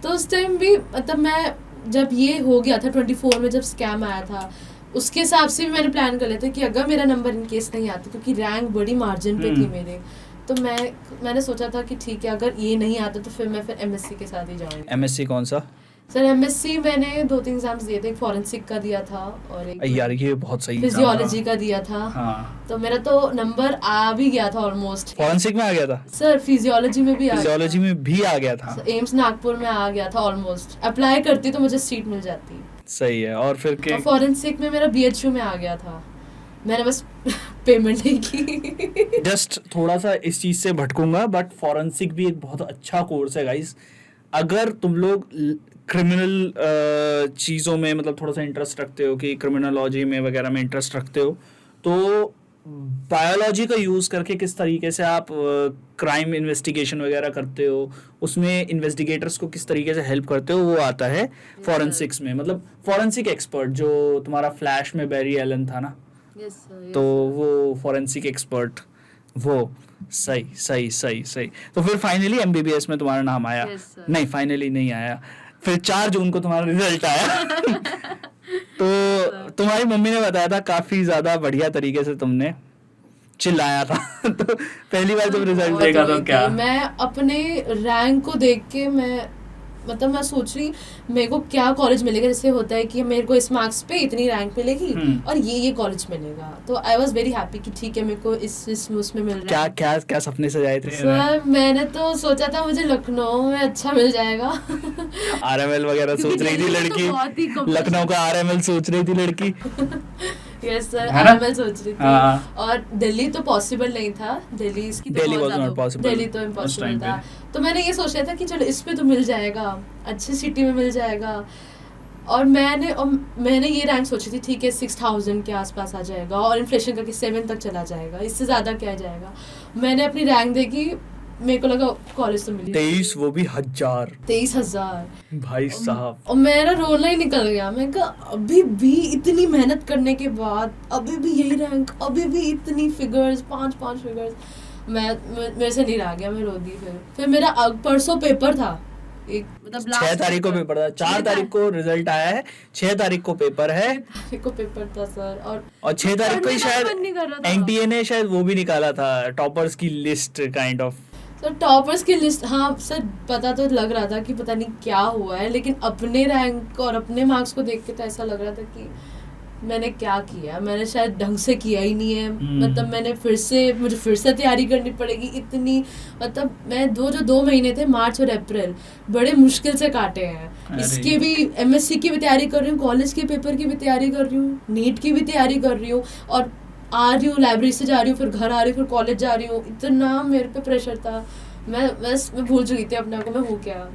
तो उस टाइम भी मतलब मैं जब ये हो गया था 24 में जब स्कैम आया था उसके हिसाब से भी मैंने प्लान कर लिया था कि अगर मेरा नंबर इन केस नहीं आता क्योंकि रैंक बड़ी मार्जिन पे थी मेरे तो मैंने सोचा था कि ठीक है अगर ये नहीं आता तो फिर एमएससी के साथ ही जाऊंगी एमएससी कौन सा सर एमएससी मैंने 2-3 एग्जाम्स दिए थे एक फॉरेंसिक का दिया था और एक यार ये बहुत सही फिजियोलॉजी का दिया था हाँ तो मेरा तो नंबर आ भी गया था ऑलमोस्ट फॉरेंसिक में आ गया था सर फिजियोलॉजी में भी आ गया फिजियोलॉजी में भी आ गया था एम्स नागपुर में आ गया था ऑलमोस्ट अप्लाई करती तो मुझे सीट मिल जाती सही है और फिर के और फॉरेंसिक में मेरा बीएचयू में आ गया था मैंने बस पेमेंट नहीं की जस्ट थोड़ा सा इस चीज से भटकूंगा बट फॉरेंसिक भी एक बहुत अच्छा कोर्स है गाइस अगर तुम लोग क्रिमिनल चीज़ों में मतलब थोड़ा सा इंटरेस्ट रखते हो कि क्रिमिनोलॉजी में वगैरह में इंटरेस्ट रखते हो तो बायोलॉजी का यूज करके किस तरीके से आप क्राइम इन्वेस्टिगेशन वगैरह करते हो, उसमें इन्वेस्टिगेटर्स को किस तरीके से हेल्प करते हो, वो आता है फॉरेंसिक्स में। मतलब फॉरेंसिक एक्सपर्ट जो तुम्हारा फ्लैश में बैरी एलन था ना, तो वो फॉरेंसिक एक्सपर्ट वो। सही सही सही सही। तो फिर फाइनली एमबीबीएस में तुम्हारा नाम आया? नहीं, फाइनली नहीं आया, फिर 4 जून को तुम्हारा रिजल्ट आया। तो तुम्हारी मम्मी ने बताया था काफी ज्यादा बढ़िया तरीके से तुमने चिल्लाया था। तो पहली बार जब रिजल्ट देखा तो क्या? मैं अपने रैंक को देख के मैं सोच रही मेरे को क्या कॉलेज मिलेगा। जैसे होता है कि मेरे को इस मार्क्स पे इतनी रैंक मिलेगी और ये कॉलेज मिलेगा। तो आई वाज वेरी हैप्पी कि ठीक है मेरे को इस उसमें मिल रहा है। क्या क्या सपने सजाए थे? सर मैंने तो सोचा था मुझे लखनऊ में अच्छा मिल जाएगा। आरएमएल वगैरह सोच रही थी लड़की, लखनऊ का आरएमएल सोच रही थी लड़की। यस सर, आरएमएल सोच रही थी। और दिल्ली तो पॉसिबल नहीं था, दिल्ली तो इम्पॉसिबल था। तो मैंने ये सोचा था कि चलो इस पे तो मिल जाएगा, अच्छी सिटी में मिल जाएगा। और मैंने ये रैंक सोची थी ठीक है 6000 के आसपास आ जाएगा और इन्फ्लेशन करके 7 तक चला जाएगा, इससे ज़्यादा क्या जाएगा। मैंने अपनी रैंक देखी, मेरे को लगा कॉलेज तो मिली 23, वो भी 23,000 भाई साहब। और मेरा रोना ही निकल गया। मैं कहा अभी भी इतनी मेहनत करने के बाद अभी भी यही रैंक, अभी भी इतनी फिगर्स, 5 फिगर्स। मेरे से नहीं रहा गया, मैं रो दी। फिर मेरा परसों पेपर था, एक मतलब 6 तारीख को पेपर था, 4 तारीख को रिजल्ट आया है, 6 तारीख को पेपर है। 6 तारीख को पेपर था सर। और 6 तारीख को ही शायद एनटीए ने शायद वो भी निकाला था, टॉपर्स की list kind of. Sir toppers की लिस्ट, हाँ सर पता तो लग रहा था कि पता नहीं क्या हुआ है, लेकिन अपने रैंक और अपने मार्क्स को देख के तो ऐसा लग रहा था कि मैंने क्या किया, मैंने शायद ढंग से किया ही नहीं है। मतलब मुझे फिर से तैयारी करनी पड़ेगी इतनी। मतलब मैं जो 2 महीने थे, मार्च और अप्रैल, बड़े मुश्किल से काटे हैं। इसके भी एमएससी की भी तैयारी कर रही हूँ, कॉलेज के पेपर की भी तैयारी कर रही हूँ, नीट की भी तैयारी कर रही हूँ, और आ रही हूँ लाइब्रेरी से जा रही हूँ, फिर घर आ रही हूँ, फिर कॉलेज जा रही हूँ। इतना मेरे पे प्रेशर था, मैं भूल चुकी थी अपने आप को मैं हूँ क्या।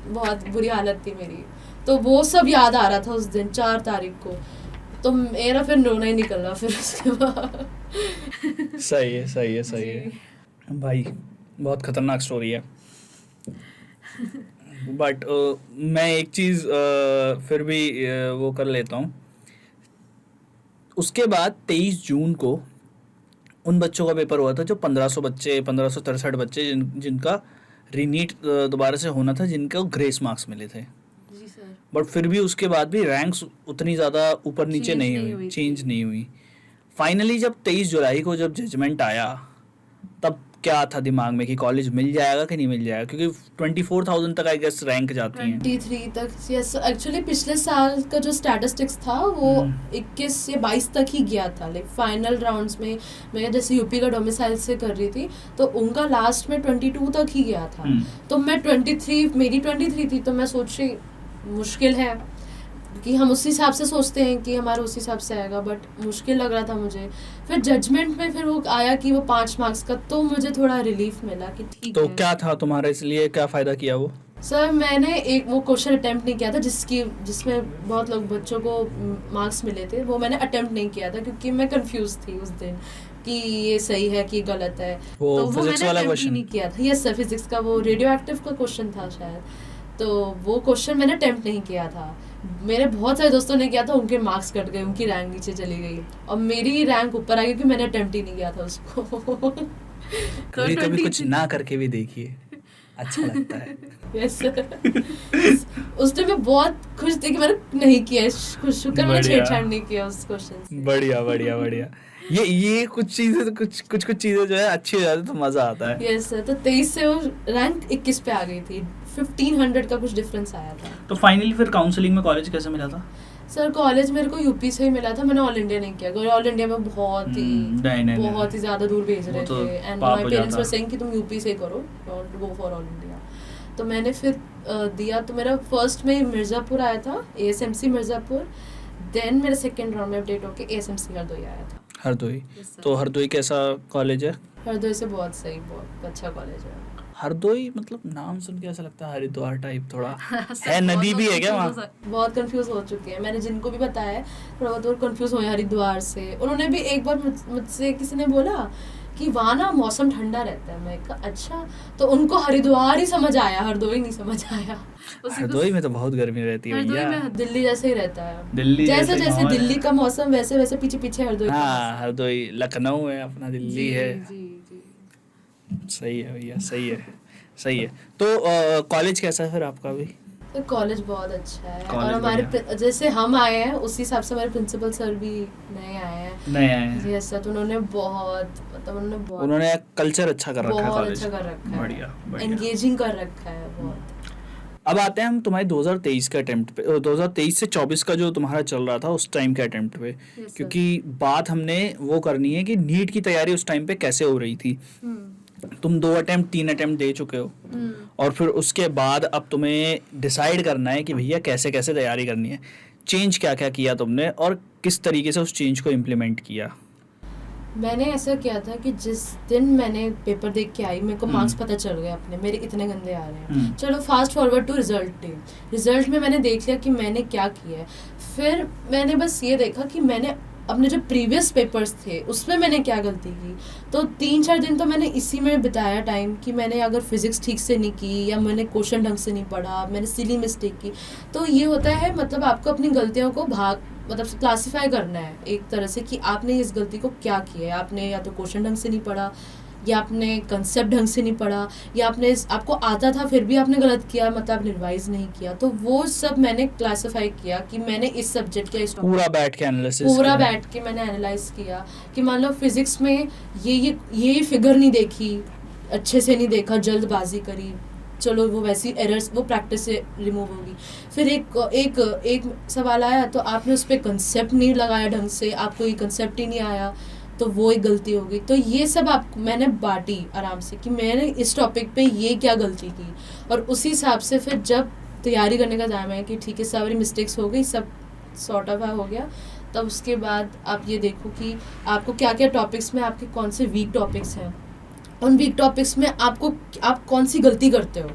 बहुत बुरी हालत थी मेरी। तो वो सब याद आ रहा था उस दिन 4 तारीख को, तो मेरा फिर रोना ही निकल रहा फिर उसके बाद। सही है भाई, बहुत खतरनाक स्टोरी है। बट मैं एक चीज़ फिर भी वो कर लेता हूँ। उसके बाद 23 जून को उन बच्चों का पेपर हुआ था जो 1563 बच्चे जिनका रीनीट दोबारा से होना था, जिनको ग्रेस मार्क्स मिले थे। जी सर। बट फिर भी उसके बाद भी रैंक्स उतनी ज़्यादा ऊपर नीचे नहीं हुई। फाइनली जब 23 जुलाई को जब जजमेंट आया, तब क्या था दिमाग में कि कॉलेज मिल जाएगा कि नहीं मिल जाएगा? क्योंकि 24,000 तक आई गेस रैंक जाती हैं। 23 तक। यस एक्चुअली पिछले साल का जो स्टैटिस्टिक्स था वो 21 या 22 तक ही गया था। लाइक फाइनल राउंड्स में मैं जैसे यूपी का डोमिसाइल से कर रही थी, तो उनका लास्ट में 22 तक ही गया था। तो मैं 23 थी, तो मैं सोच रही मुश्किल है कि हम उसी हिसाब से सोचते हैं कि हमारा उसी हिसाब से आएगा, बट मुश्किल लग रहा था मुझे। फिर जजमेंट में फिर वो आया कि वो 5 मार्क्स का, तो मुझे थोड़ा रिलीफ मिला कि ठीक तो है। क्या था तुम्हारे इसलिए क्या फ़ायदा किया वो? सर मैंने एक वो क्वेश्चन अटेम्प्ट नहीं किया था जिसमें बहुत लोग बच्चों को मार्क्स मिले थे, वो मैंने अटेम्प्ट नहीं किया था क्योंकि मैं कंफ्यूज थी उस दिन कि ये सही है कि गलत है। वो तो फिजिक्स वाला क्वेश्चन नहीं किया था। यस सर, फिजिक्स का वो रेडियो एक्टिव का क्वेश्चन था शायद, तो वो क्वेश्चन मैंने अटेम्प्ट नहीं किया था। मेरे बहुत सारे दोस्तों ने किया था, उनके मार्क्स कट गए, उनकी रैंक नीचे चली गई और मेरी रैंक ऊपर आ गई क्योंकि मैंने अटेम्प्ट ही नहीं किया था उसको। कभी कुछ ना करके भी देखिए, अच्छा लगता है। Yes sir. उस टाइम मैं बहुत खुश थी कि मैंने नहीं किया, शुक्र मैंने छेड़छाड़ नहीं किया उस क्वेश्चन से। बढ़िया। ये कुछ चीजें जो है अच्छी हो जाती तो मजा आता है। Yes sir. तो 23 से वो रैंक 21 पे आ गई थी, 1500 का कुछ डिफरेंस आया था। तो फाइनली फिर काउंसलिंग में कॉलेज कैसे मिला था? सर कॉलेज मेरे को यूपी से ही मिला था, मैंने ऑल इंडिया नहीं किया क्योंकि ऑल इंडिया में बहुत ही ज़्यादा दूर भेज रहे थे and my parents were saying कि तुम यूपी से करो, don't go for all India. तो मैंने फिर दिया, तो मेरा फर्स्ट में मिर्ज़ापुर आया था, एएसएमसी मिर्ज़ापुर, देन मेरा सेकेंड राउंड में अपडेट होके एएसएमसी हरदोई आया था। हरदोई? तो हरदोई कैसा कॉलेज है? हरदोई से बहुत सही, बहुत अच्छा कॉलेज है। हरदोई मतलब नाम सुन के ऐसा लगता है हरिद्वार टाइप थोड़ा है, नदी भी है क्या वहाँ? बहुत कंफ्यूज हो चुके हैं, मैंने जिनको भी बताया है थोड़ा बहुत और कंफ्यूज हुए हरिद्वार से। उन्होंने भी एक बार मुझसे किसी ने बोला कि वहाँ ना मौसम ठंडा रहता है, मैं कहा अच्छा, तो उनको हरिद्वार ही समझ आया, हरदोई नहीं समझ आया। हरदोई में तो बहुत गर्मी रहती है हरदोई भैया, में दिल्ली जैसे ही रहता है, दिल्ली जैसे जैसे जैसे माहौल दिल्ली है। का मौसम वैसे वैसे पीछे पीछे हरदोई का हाँ, मौसम। हरदोई लखनऊ है अपना, दिल्ली जी है। जी जी। सही है भैया, सही है, सही है। तो कॉलेज कैसा है फिर आपका भी? तो कॉलेज बहुत अच्छा है, और कॉलेज हमारे बढ़िया। जैसे हम आए हैं उसी हिसाब से हमारे प्रिंसिपल सर भी नए आए हैं। नए आए हैं, जी ऐसा, तो उन्होंने बहुत मतलब उन्होंने कल्चर अच्छा कर रखा है बहुत कॉलेज। अच्छा कर रखा है, बढ़िया बढ़िया। एंगेजिंग कर रखा है बहुत। अब आते हैं हम तुम्हारे 2023 के अटेम्प्ट पे, 2023 से 24 का जो तुम्हारा चल रहा था उस टाइम के अटेम्प्ट पे, Yes, sir. क्योंकि बात हमने वो करनी है कि नीट की तैयारी उस टाइम पे कैसे हो रही थी। तुम 2 अटेम्प्ट 3 अटेम्प्ट दे चुके हो, और फिर उसके बाद अब तुम्हें डिसाइड करना है कि भैया कैसे कैसे तैयारी करनी है। चेंज क्या क्या किया तुमने और किस तरीके से उस चेंज को इम्प्लीमेंट किया? मैंने ऐसा किया था कि जिस दिन मैंने पेपर देख के आई, मेरे को मार्क्स पता चल गए अपने, मेरे इतने गंदे आ रहे हैं, चलो fast forward to result day. Result में मैंने देख लिया कि मैंने क्या किया है, फिर मैंने बस ये देखा कि मैंने अपने जो प्रीवियस पेपर्स थे उसमें मैंने क्या गलती की। तो 3-4 दिन तो मैंने इसी में बिताया टाइम, कि मैंने अगर फिजिक्स ठीक से नहीं की, या मैंने क्वेश्चन ढंग से नहीं पढ़ा, मैंने सिली मिस्टेक की। तो ये होता है, मतलब आपको अपनी गलतियों को मतलब क्लासिफाई करना है एक तरह से, कि आपने इस गलती को क्या किया है। आपने या तो क्वेश्चन ढंग से नहीं पढ़ा, या आपने कंसेप्ट ढंग से नहीं पढ़ा, या आपको आता था फिर भी आपने गलत किया, मतलब आपने रिवाइज नहीं किया। तो वो सब मैंने क्लासिफाई किया कि मैंने इस सब्जेक्ट का पूरा बैठ के एनालिसिस पूरा बैठ के मैंने एनालाइज किया कि मान लो फिजिक्स में ये फिगर नहीं देखी, अच्छे से नहीं देखा, जल्दबाजी करी, चलो वो वैसी एरर्स वो प्रैक्टिस से रिमूव होगी। फिर एक सवाल आया तो आपने उस पर कंसेप्ट नहीं लगाया ढंग से, आपको ये कंसेप्ट ही नहीं आया, तो वो एक गलती होगी। तो ये सब मैंने बांटी आराम से कि मैंने इस टॉपिक पे ये क्या गलती की, और उसी हिसाब से फिर जब तैयारी करने का टाइम है कि ठीक है सारी मिस्टेक्स हो गई, सब सॉर्ट ऑफ हो गया, तब उसके बाद आप ये देखो कि आपको क्या क्या टॉपिक्स में आपके कौन से वीक टॉपिक्स हैं, उन वीक टॉपिक्स में आप कौन सी गलती करते हो,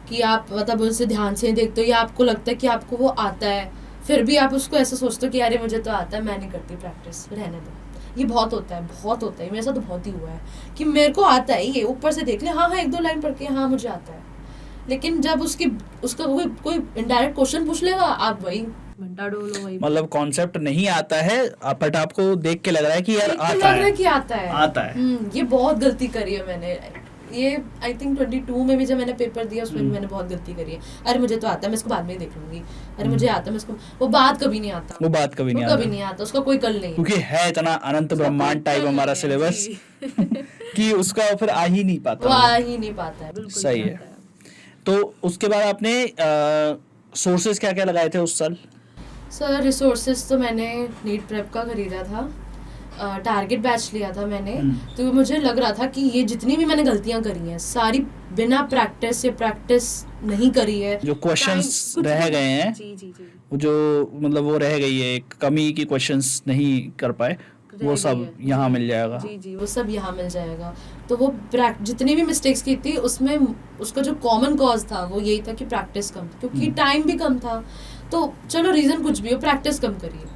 कि आप मतलब उनसे ध्यान से देखते हो, या आपको लगता है कि आपको वो आता है फिर भी आप उसको ऐसा सोचते हो कि यार मुझे तो आता है, मैं नहीं करती प्रैक्टिस, रहने दो। ये बहुत होता है, मेरे साथ तो बहुत ही हुआ है कि मेरे को आता है, ये ऊपर से देख ले, हाँ 1-2 लाइन पढ़ के हाँ मुझे आता है, लेकिन जब उसका कोई इनडायरेक्ट क्वेश्चन पूछ लेगा, आप वही घंटा डोलो वही, मतलब कॉन्सेप्ट नहीं आता है बट आपको देख के लग रहा है कि यार आता लग रहा है है कि आता है। ये बहुत गलती करी है मैंने, ये आई थिंक 22 में भी जब मैंने पेपर दिया उसमें भी मैंने बहुत गलती करी है। अरे मुझे तो आता है, मैं इसको बाद में ही देख लूंगी, अरे मुझे आता है, मैं इसको, वो बात कभी नहीं आता, कभी नहीं आता, उसका कोई कल नहीं, क्योंकि है इतना अनंत ब्रह्मांड टाइप हमारा सिलेबस कि उसका फिर आ ही नहीं पाता, वो आ ही नहीं पाता है, बिल्कुल सही है। तो उसके बाद आपने सोर्सेज क्या क्या लगाए थे उस साल? सर रिसोर्सेज तो मैंने नीट प्रेप का खरीदा था, टारगेट बैच लिया था मैंने, तो मुझे लग रहा था कि ये जितनी भी मैंने गलतियां करी हैं सारी बिना प्रैक्टिस से प्रैक्टिस नहीं करी है, जो क्वेश्चंस रह गए हैं, जी जो मतलब वो रह गई है एक कमी की, क्वेश्चंस नहीं कर पाए, वो सब यहाँ मिल जाएगा। जी वो सब यहाँ मिल जाएगा। तो वो जितनी भी मिस्टेक्स की थी उसमें उसका जो कॉमन कॉज था वो यही था कि प्रैक्टिस कम, क्योंकि टाइम भी कम था। तो चलो रीज़न कुछ भी हो, प्रैक्टिस कम करिए,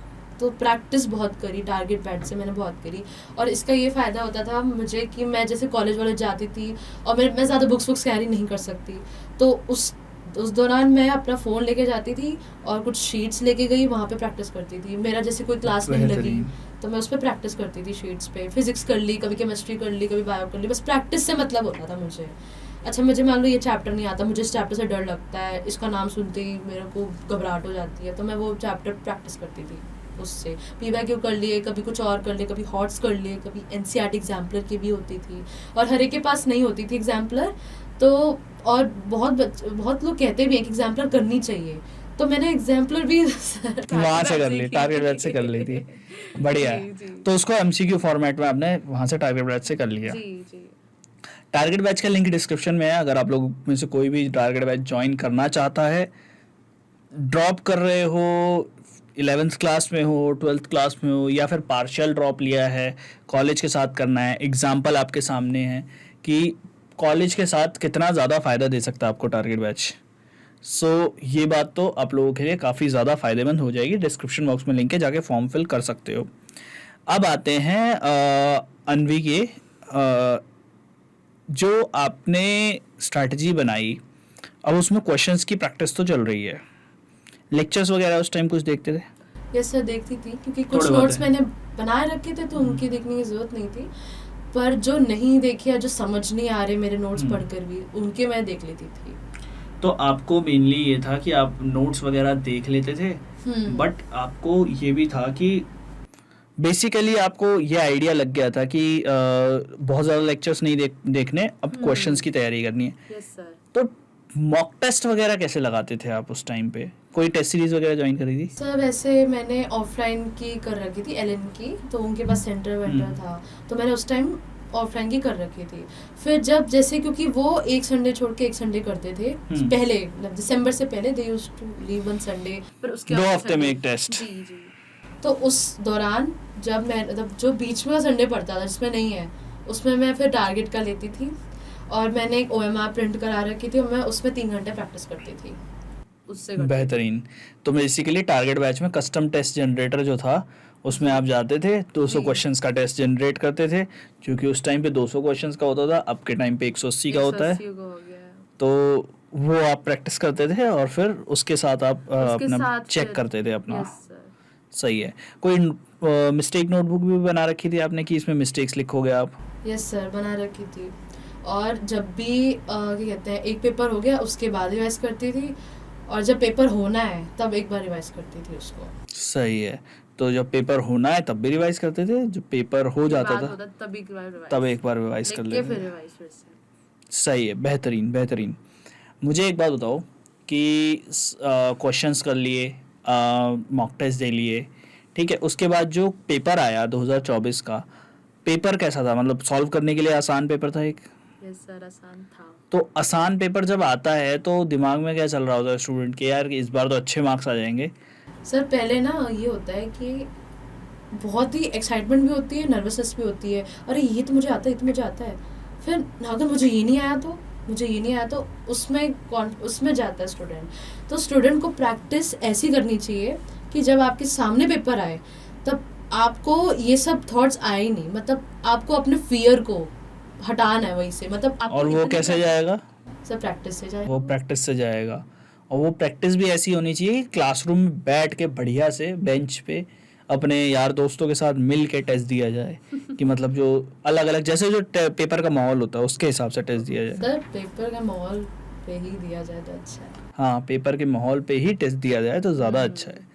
तो प्रैक्टिस बहुत करी, टारगेट पैड से मैंने बहुत करी। और इसका ये फ़ायदा होता था मुझे कि मैं जैसे कॉलेज जाती थी और मैं ज़्यादा बुक्स कैरी नहीं कर सकती, तो उस दौरान मैं अपना फ़ोन लेके जाती थी और कुछ शीट्स लेके गई, वहाँ पे प्रैक्टिस करती थी। मेरा जैसे कोई क्लास नहीं लगी तो मैं उस पर प्रैक्टिस करती थी, शीट्स पे फिजिक्स कर ली, कभी केमिस्ट्री कर ली, कभी बायो कर ली, बस प्रैक्टिस से मतलब होता था मुझे। अच्छा मुझे मान लो ये चैप्टर नहीं आता, मुझे इस चैप्टर से डर लगता है, इसका नाम सुनते ही मेरे को घबराहट हो जाती है, तो मैं वो चैप्टर प्रैक्टिस करती थी उससे। PYQ कर लिए, कभी कुछ और कर लिए, कभी हॉट्स कर लिए, कभी NCERT एग्जाम्पलर की भी होती थी, और हर एक के पास नहीं होती थी एग्जाम्पलर। तो और बहुत लोग कहते भी हैं कि एग्जाम्पलर करनी चाहिए, तो मैंने एग्जाम्पलर भी वहाँ से कर ली, टारगेट बैच से कर ली थी। बढ़िया है। तो उसको MCQ फॉर्मेट में आपने वहाँ से टारगेट बैच से कर लिया। जी टारगेट बैच का लिंक डिस्क्रिप्शन में है, अगर आप लोग में से कोई भी टारगेट बैच ज्वाइन करना चाहता है, ड्रॉप कर रहे हो, 11th क्लास में हो, 12th क्लास में हो, या फिर पार्शियल ड्रॉप लिया है, कॉलेज के साथ करना है, एग्जाम्पल आपके सामने है कि कॉलेज के साथ कितना ज़्यादा फ़ायदा दे सकता है आपको टारगेट बैच। सो ये बात तो आप लोगों के लिए काफ़ी ज़्यादा फ़ायदेमंद हो जाएगी। डिस्क्रिप्शन बॉक्स में लिंक है, जाके फॉर्म फिल कर सकते हो। अब आते हैं अनवी के जो आपने स्ट्रैटेजी बनाई, अब उसमें क्वेश्चंस की प्रैक्टिस तो चल रही है, लेक्चर्स वगैरह उस टाइम कुछ देखते थे? यस सर, देखती थी, क्योंकि कुछ थोड़े बहुत नोट्स है। मैंने बनाए रखे थे तो उनकी देखने की ज़रूरत नहीं थी, पर जो नहीं देखे या जो समझ नहीं आ रहे मेरे नोट्स पढ़कर भी, उनके मैं देख लेती थी। तो आपको मेनली ये था कि आप नोट्स वगैरह देख लेते थे, बट आपको ये भी था कि बेसिकली आपको ये आइडिया लग गया था कि बहुत ज़्यादा लेक्चर्स नहीं देखने, अब क्वेश्चंस की तैयारी करनी है। Yes sir. तो मॉक टेस्ट वगैरह कैसे लगाते थे आप उस टाइम पे? कोई टेस्ट सीरीज वगैरह ज्वाइन करी थी? सर वैसे मैंने ऑफलाइन की कर रखी थी, एलएन की, तो उनके पास सेंटर वेंटर था, तो मैंने उस टाइम ऑफलाइन की कर रखी थी। फिर जब जैसे, क्योंकि वो एक संडे छोड़ के एक संडे करते थे पहले, मतलब दिसंबर से पहले they used to leave one Sunday, फिर उसके 2 हफ्ते में एक टेस्ट। जी जी। तो उस दौरान जब मैं, मतलब जो बीच में संडे पड़ता था जिसमें नहीं है, उसमें मैं फिर टारगेट का लेती थी, और मैंने एक OMR प्रिंट करा रखी थी और मैं उसमें 3 घंटे प्रैक्टिस करती थी उससे। बेहतरीन। तो बेसिकली टारगेट बैच में कस्टम टेस्ट जनरेटर जो था उसमें आप जाते थे, 200 क्वेश्चंस का टेस्ट जनरेट करते थे, क्योंकि उस टाइम पे 200 क्वेश्चंस का होता था, अब के टाइम पे 180 का होता है, तो वो आप प्रैक्टिस करते थे और फिर उसके साथ आप अपना चेक करते थे अपना। सही है। कोई मिस्टेक नोटबुक भी बना रखी थी आपने कि इसमें मिस्टेक्स लिखोगे आप? यस सर, बना रखी थी, और जब भी क्या कहते हैं, एक पेपर हो गया उसके बाद रिवाइज करती थी, और जब पेपर होना है तब एक बार रिवाइज करती थी उसको। सही है। तो जब पेपर होना है तब भी रिवाइज करते थे, जब पेपर हो जाता था तब एक बार रिवाइज कर लेते थे। सही है, बेहतरीन बेहतरीन। मुझे एक बात बताओ कि क्वेश्चंस कर लिए, मॉक टेस्ट दे लिए, ठीक है, उसके बाद जो पेपर आया 2024 का, पेपर कैसा था? मतलब सॉल्व करने के लिए आसान पेपर था एक? यस सर, आसान था। तो आसान पेपर जब आता है तो दिमाग में क्या चल रहा होता है स्टूडेंट के, यार इस बार तो अच्छे मार्क्स आ जाएंगे? सर पहले ना ये होता है कि बहुत ही एक्साइटमेंट भी होती है, नर्वसनेस भी होती है, अरे ये तो मुझे आता है, ये तो मुझे आता है, फिर अगर मुझे ये नहीं आया तो उसमें जाता है स्टूडेंट। तो स्टूडेंट को प्रैक्टिस ऐसी करनी चाहिए कि जब आपके सामने पेपर आए तब आपको ये सब थॉट्स आए ही नहीं, मतलब आपको अपने फियर को हटाना है वहीं से, मतलब और वो कैसे जाएगा? सर प्रैक्टिस से जाएगा। वो प्रैक्टिस से जाएगा, और वो प्रैक्टिस भी ऐसी होनी चाहिए कि क्लासरूम में बैठ के बढ़िया से बेंच पे अपने यार दोस्तों के साथ मिल के टेस्ट दिया जाए कि मतलब जो अलग अलग, जैसे जो पेपर का माहौल होता है उसके हिसाब से टेस्ट दिया जाए। सर पेपर का माहौल पे ही दिया जाए तो अच्छा है। हाँ, पेपर के माहौल पे ही टेस्ट दिया जाए तो ज़्यादा अच्छा है।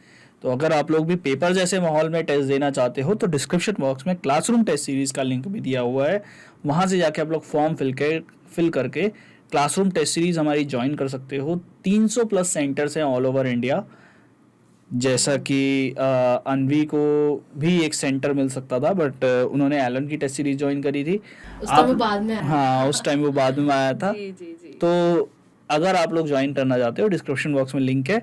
तो अगर आप लोग भी पेपर जैसे माहौल में टेस्ट देना चाहते हो तो डिस्क्रिप्शन बॉक्स में क्लासरूम टेस्ट सीरीज़ का लिंक भी दिया हुआ है, वहाँ से जाके आप लोग फॉर्म फिल करके क्लासरूम टेस्ट सीरीज़ हमारी ज्वाइन कर सकते हो। 300 प्लस सेंटर्स हैं ऑल ओवर इंडिया, जैसा कि अनवी को भी एक सेंटर मिल सकता था, बट उन्होंने एलन की टेस्ट सीरीज ज्वाइन करी थी। उस टाइम वो बाद में आया। हाँ, उस टाइम वो बाद में आया था। जी जी जी। तो अगर आप लोग ज्वाइन करना चाहते हो, डिस्क्रिप्शन बॉक्स में लिंक है।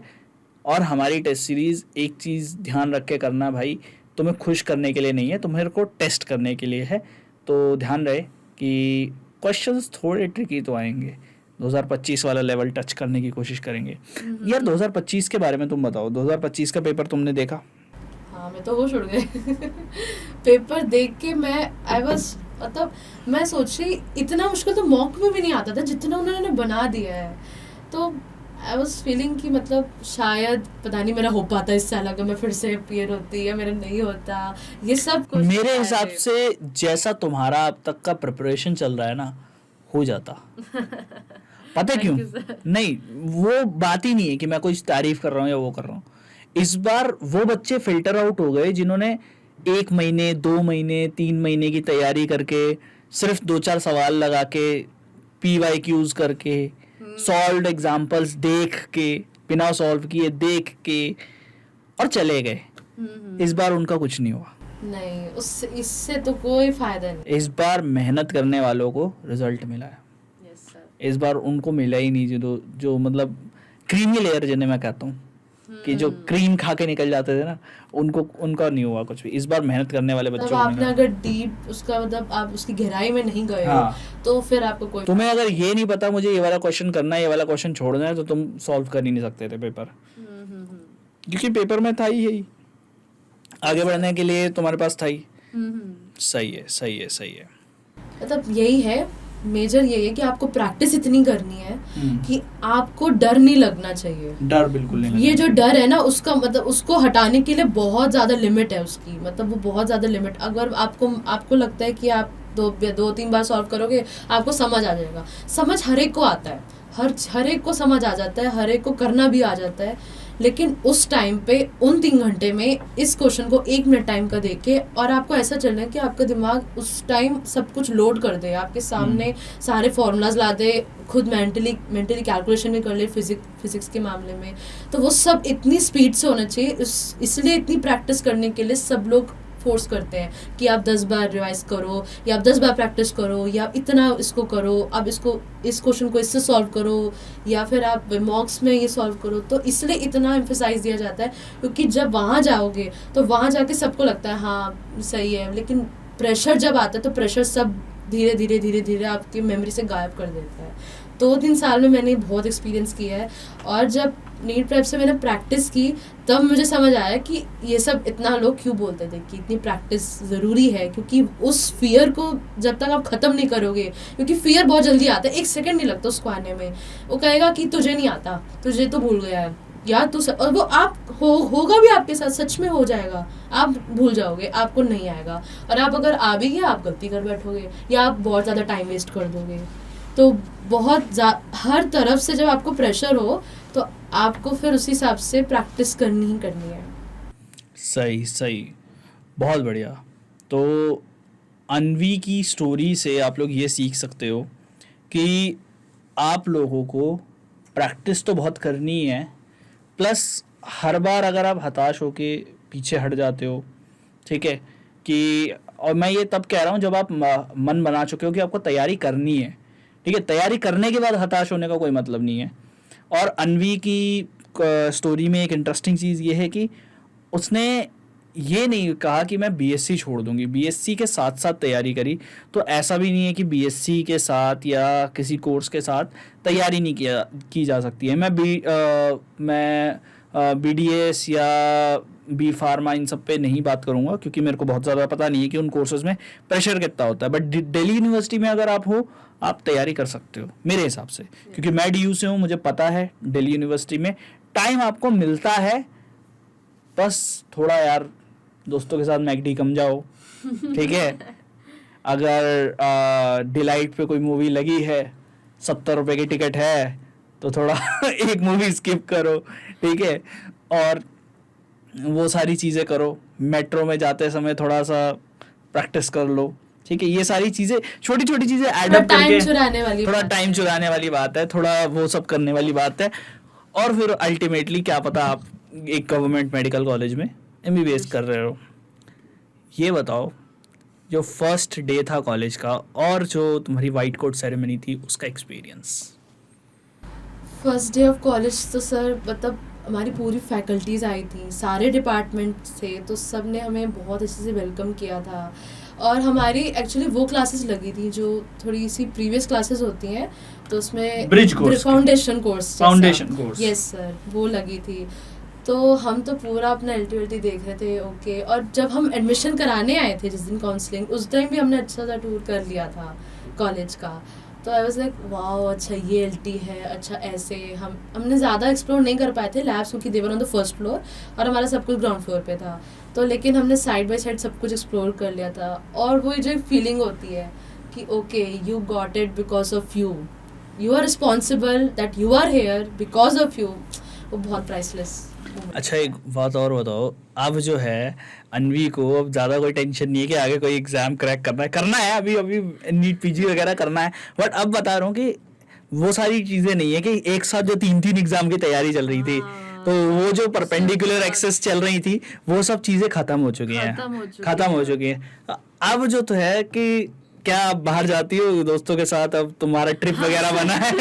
और हमारी टेस्ट सीरीज़, एक चीज़ ध्यान रख के करना भाई, तुम्हें खुश करने के लिए नहीं है, तुम्हारे को टेस्ट करने के लिए है। तो ध्यान रहे कि क्वेश्चंस थोड़े ट्रिकी तो आएंगे, 2025 वाला लेवल टच करने की कोशिश करेंगे। यार 2025 के बारे में तुम बताओ, 2025 का पेपर तुमने देखा? हाँ, मैं तो होश उड़ गई पेपर देख के मतलब मैं सोच रही, इतना मुश्किल तो मॉक में भी नहीं आता था जितना उन्होंने बना दिया है। तो आई वॉज फीलिंग कि मतलब शायद पता नहीं मेरा हो पाता इस साल, अगर मैं फिर से अपीयर होती या मेरा नहीं होता, ये सब कुछ मेरे हिसाब से जैसा तुम्हारा अब तक का प्रिपरेशन चल रहा है ना, हो जाता। पता है क्यों? नहीं, वो बात ही नहीं है कि मैं कुछ तारीफ कर रहा हूँ या वो कर रहा हूँ। इस बार वो बच्चे फिल्टर आउट हो गए जिन्होंने 1 महीने 2 महीने 3 महीने की तैयारी करके, सिर्फ 2-4 सवाल लगा के, PYQs करके, सॉल्व्ड एग्जाम्पल्स देख के, बिना सॉल्व किए देख के, और चले गए। इस बार उनका कुछ नहीं हुआ। नहीं, इससे तो कोई फायदा नहीं। इस बार मेहनत करने वालों को रिजल्ट मिला है। Yes sir. इस बार उनको मिला ही नहीं जो मतलब क्रीमी लेयर जिन्हें मैं कहता हूँ, कि जो क्रीम खा के निकल जाते थे ना, उनका नहीं हुआ कुछ भी। इस बार मेहनत करने वाले तब बच्चों आपने अगर डीप उसका मतलब आप उसकी गहराई में नहीं गए हो हाँ। तो फिर आपको कोई तुम्हें अगर ये नहीं पता मुझे ये वाला क्वेश्चन करना है, ये वाला क्वेश्चन छोड़ना है, तो तुम सॉल्व कर ही नहीं सकते थे पेपर, क्योंकि पेपर में था ही यही, आगे बढ़ने के लिए तुम्हारे पास था ही। सही है, सही है, सही है। मतलब यही है, मेजर यही है कि आपको प्रैक्टिस इतनी करनी है कि आपको डर नहीं लगना चाहिए। डर बिल्कुल नहीं। ये जो डर है ना, उसका मतलब उसको हटाने के लिए बहुत ज़्यादा लिमिट है उसकी, मतलब वो बहुत ज़्यादा लिमिट, अगर आपको लगता है कि आप दो तीन बार सॉल्व करोगे आपको समझ आ जाएगा। समझ हर एक को आता है, हर एक को समझ आ जाता है, हर एक को करना भी आ जाता है, लेकिन उस टाइम पे उन 3 घंटे में इस क्वेश्चन को 1 मिनट टाइम का देके, और आपको ऐसा चलना है कि आपका दिमाग उस टाइम सब कुछ लोड कर दे, आपके सामने सारे फॉर्मूलाज ला दे, खुद मेंटली कैलकुलेशन भी कर ले फिजिक्स के मामले में। तो वो सब इतनी स्पीड से होना चाहिए, इसलिए इतनी प्रैक्टिस करने के लिए सब लोग फोर्स करते हैं कि आप 10 बार रिवाइज करो, या आप 10 बार प्रैक्टिस करो, या इतना इसको करो, अब इसको इस क्वेश्चन को इससे सॉल्व करो, या फिर आप मॉक्स में ये सॉल्व करो। तो इसलिए इतना एम्फेसाइज दिया जाता है, क्योंकि जब वहाँ जाओगे तो वहाँ जाके सबको लगता है हाँ सही है, लेकिन प्रेशर जब आता है तो प्रेशर सब धीरे धीरे धीरे धीरे आपकी मेमोरी से गायब कर देता है। 2-3 साल में मैंने बहुत एक्सपीरियंस किया है, और जब नीट प्रेप से मैंने प्रैक्टिस की तब मुझे समझ आया कि ये सब इतना लोग क्यों बोलते थे कि इतनी प्रैक्टिस ज़रूरी है, क्योंकि उस फियर को जब तक आप ख़त्म नहीं करोगे, क्योंकि फियर बहुत जल्दी आता है, 1 सेकंड नहीं लगता उसको आने में। वो कहेगा कि तुझे नहीं आता, तुझे तो भूल गया है यार तू, और वो आप होगा भी आपके साथ, सच में हो जाएगा, आप भूल जाओगे, आपको नहीं आएगा, और आप अगर आ भी गया आप गलती कर बैठोगे, या आप बहुत ज़्यादा टाइम वेस्ट कर दोगे। तो हर तरफ से जब आपको प्रेशर हो तो आपको फिर उस हिसाब से प्रैक्टिस करनी ही करनी है। सही सही, बहुत बढ़िया। तो अन्वी की स्टोरी से आप लोग ये सीख सकते हो कि आप लोगों को प्रैक्टिस तो बहुत करनी है, प्लस हर बार अगर आप हताश होके पीछे हट जाते हो, ठीक है, कि और मैं ये तब कह रहा हूँ जब आप मन बना चुके हो कि आपको तैयारी करनी है, ठीक है, तैयारी करने के बाद हताश होने का कोई मतलब नहीं है। और अन्वी की स्टोरी में एक इंटरेस्टिंग चीज़ ये है कि उसने ये नहीं कहा कि मैं बीएससी छोड़ दूंगी, बीएससी के साथ साथ तैयारी करी। तो ऐसा भी नहीं है कि बीएससी के साथ या किसी कोर्स के साथ तैयारी नहीं की जा सकती है। मैं बीडीएस या बी फार्मा इन सब पे नहीं बात करूँगा, क्योंकि मेरे को बहुत ज़्यादा पता नहीं है कि उन कोर्सेज में प्रेशर कितना होता है। बट दिल्ली यूनिवर्सिटी में अगर आप हो, आप तैयारी कर सकते हो मेरे हिसाब से, क्योंकि मैं डीयू से हूँ, मुझे पता है दिल्ली यूनिवर्सिटी में टाइम आपको मिलता है, बस थोड़ा यार दोस्तों के साथ मैकडी कम जाओ, ठीक है। अगर डिलाइट पे कोई मूवी लगी है, 70 रुपये की टिकट है, तो थोड़ा एक मूवी स्किप करो, ठीक है, और वो सारी चीज़ें करो। मेट्रो में जाते समय थोड़ा सा प्रैक्टिस कर लो, ठीक है। ये सारी चीज़ें, छोटी छोटी चीज़ें एड अप करके थोड़ा टाइम चुराने वाली बात है, थोड़ा वो सब करने वाली बात है। और फिर अल्टीमेटली क्या पता आप एक गवर्नमेंट मेडिकल कॉलेज में एमबीबीएस कर रहे हो। ये बताओ, जो फर्स्ट डे था कॉलेज का और जो तुम्हारी वाइट कोट सेरेमनी थी, उसका experience. First day of college तो सर मतलब हमारी पूरी फैकल्टीज़ आई थी सारे डिपार्टमेंट से, तो सब ने हमें बहुत अच्छे से वेलकम किया था। और हमारी एक्चुअली वो क्लासेस लगी थी जो थोड़ी सी प्रीवियस क्लासेस होती हैं, तो उसमें फाउंडेशन कोर्स, यस सर, वो लगी थी। तो हम तो पूरा अपना एल्टी देख रहे थे, ओके। और जब हम एडमिशन कराने आए थे जिस दिन काउंसलिंग, उस टाइम भी हमने अच्छा सा टूर कर लिया था कॉलेज का। तो आई वाज लाइक वाओ, अच्छा ये एलटी है, अच्छा ऐसे। हमने ज़्यादा एक्सप्लोर नहीं कर पाए थे लैब्स, क्योंकि देवर ऑन द फर्स्ट फ्लोर और हमारा सब कुछ ग्राउंड फ्लोर पे था। तो लेकिन हमने साइड बाय साइड सब कुछ एक्सप्लोर कर लिया था। और वो जो फीलिंग होती है कि okay you got it because of you are responsible that you are here because of you, वो बहुत प्राइसलेस। अच्छा, एक बात और बताओ, अब जो है अन्वी को अब ज़्यादा कोई टेंशन नहीं है कि आगे कोई एग्ज़ाम क्रैक करना है, अभी नीट पीजी वगैरह करना है। बट अब बता रहा हूँ कि वो सारी चीज़ें नहीं है कि एक साथ जो 3 एग्ज़ाम की तैयारी चल रही थी, तो वो जो परपेंडिकुलर एक्सेस चल रही थी, वो सब चीज़ें ख़त्म हो चुकी हैं, ख़त्म हो चुकी हैं। अब जो तो है कि क्या आप बाहर जाती हो दोस्तों के साथ? अब तुम्हारा ट्रिप वगैरह बना है?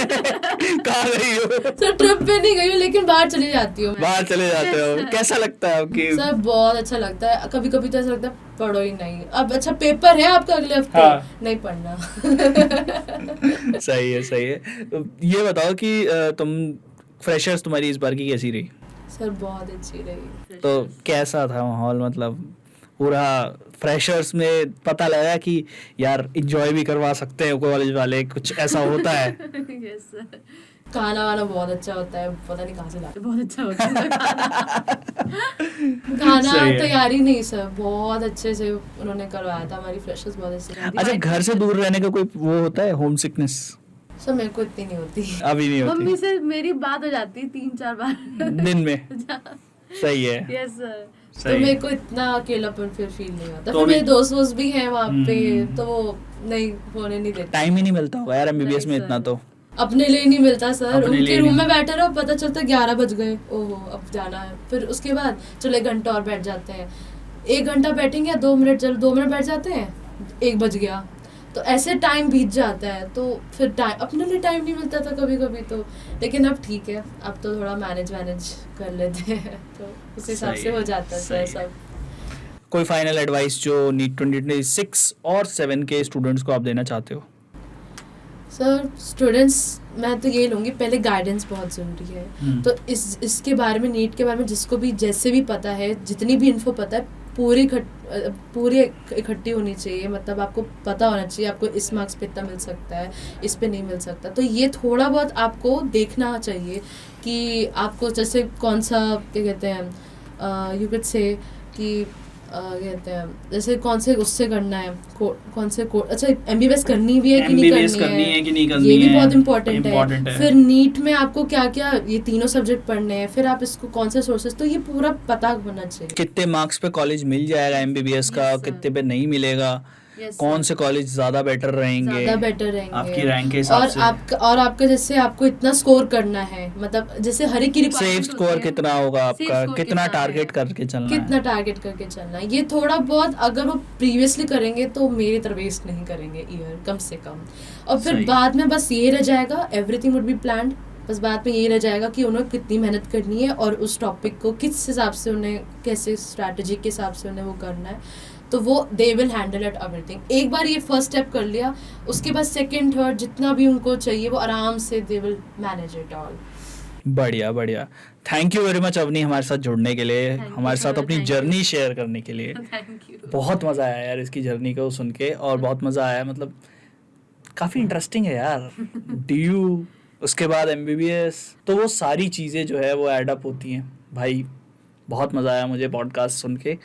कहाँ गई हो? सर ट्रिप पे नहीं गई हूँ, लेकिन बाहर चली जाती हूँ मैं। बाहर चले जाते हो, कैसा लगता है आपकी? सर बहुत अच्छा लगता है। कभी कभी तो ऐसा लगता है पढ़ो ही नहीं, अब अच्छा पेपर है आपका अगले हफ्ते, हाँ। नहीं पढ़ना। सही है, सही है। तो ये बताओ कि तुम फ्रेशर्स तुम्हारी इस बार की कैसी रही? सर बहुत अच्छी रही। तो कैसा था माहौल, मतलब पूरा फ्रेशर्स में पता लगा कि यार एंजॉय भी करवा सकते हैं कॉलेज वाले, कुछ ऐसा होता है? Yes sir. खाना वाना बहुत अच्छा होता है, पता नहीं कहाँ से लाते, बहुत अच्छा होता है खाना सही है। तैयारी नहीं सर, बहुत अच्छे से उन्होंने करवाया था, हमारी फ्रेशर्स बहुत अच्छे से। अच्छा, घर से दूर रहने का कोई वो होता है, होम सिकनेस? सर मेरे को इतनी नहीं होती, अभी नहीं होती? मम्मी से मेरी बात हो जाती है 3-4 बार दिन में? सही है। Yes sir. तो सही है। मेरे को इतना अकेलापन फिर फील नहीं होता। तो फिर अभी- मेरे दोस्त वोस्त भी हैं वहाँ पे, हम्म। तो वो नहीं होने नहीं देते। टाइम ही नहीं मिलता होगा यार एमबीबीएस में नहीं इतना सर। तो। अपने लिए नहीं मिलता सर, अपने लिए उनके नहीं। रूम में बैठे रहो, पता चलता 11 बज गए, ओहो अब जाना है। फिर उसके बाद चलो 1 घंटा और बैठ जाते हैं, 1 घंटा बैठेंगे, 2 मिनट, चलो 2 मिनट बैठ जाते हैं, 1 बज गया, तो ऐसे टाइम बीत जाता है। तो फिर टाइम अपने लिए टाइम नहीं मिलता था कभी कभी तो, लेकिन अब ठीक है, अब तो थोड़ा मैनेज कर लेते हैं, तो उस हिसाब सही से है, हो जाता है सही सर है। सब। कोई फाइनल एडवाइस जो नीट 2026 और 7 के स्टूडेंट्स को आप देना चाहते हो? सर स्टूडेंट्स, मैं तो ये लूँगी, पहले गाइडेंस बहुत ज़रूरी है। तो इसके बारे में, नीट के बारे में जिसको भी जैसे भी पता है, जितनी भी इन्फो पता है, पूरी इकट्ठी होनी चाहिए। मतलब आपको पता होना चाहिए आपको इस मार्क्स पे इतना मिल सकता है, इस पे नहीं मिल सकता। तो ये थोड़ा बहुत आपको देखना चाहिए कि आपको जैसे कौन सा, क्या कहते हैं, यू कैन से कि कहते हैं जैसे कौन से उससे करना है, कौन से अच्छा एमबीबीएस करनी भी है कि नहीं करनी है कि नहीं करनी ये भी है, बहुत इंपॉर्टेंट important है। है। फिर नीट में आपको क्या क्या ये तीनों सब्जेक्ट पढ़ने हैं, फिर आप इसको कौन से सोर्सेज, तो ये पूरा पता होना चाहिए। कितने मार्क्स पे कॉलेज मिल जाएगा एमबीबीएस का, Yes, sir. कितने पे नहीं मिलेगा, Yes, कौन sir. से कॉलेज ज्यादा बेटर रहेंगे, ज्यादा बेटर रहेंगे आपकी रैंक के हिसाब से। और आपका जैसे आपको इतना स्कोर करना है, मतलब जैसे हर एक की सेफ requirement स्कोर होती है। कितना होगा Safe आपका, score कितना कितना टारगेट है, करके चलना कितना है? टारगेट करके चलना है, ये थोड़ा बहुत अगर वो प्रीवियसली करेंगे तो मेरी तरह वेस्ट नहीं करेंगे ईयर कम से कम। और फिर सही। बाद में बस ये रह जाएगा, एवरीथिंग वुड बी प्लान्ड, बस बाद में ये रह जाएगा कि उन्हें कितनी मेहनत करनी है और उस टॉपिक को किस हिसाब से उन्हें, कैसे स्ट्रैटेजी के हिसाब से उन्हें वो करना है, तो वो they will handle it everything. एक बार ये फर्स्ट स्टेप कर लिया, उसके बाद सेकंड थर्ड जितना भी उनको चाहिए वो आराम से they will manage it all. बढ़िया बढ़िया। Thank you very much Avni हमारे साथ जुड़ने के लिए, Thank you, हमारे साथ sir. अपनी Thank जर्नी शेयर करने के लिए। Thank you. बहुत मज़ा आया यार इसकी जर्नी को सुन के, और बहुत मज़ा आया, मतलब काफ़ी इंटरेस्टिंग है यार। डीयू, उसके बाद एमबीबीएस, तो वो सारी चीज़ें जो है वो ऐड अप होती हैं भाई। बहुत मज़ा आया मुझे पॉडकास्ट सुन के।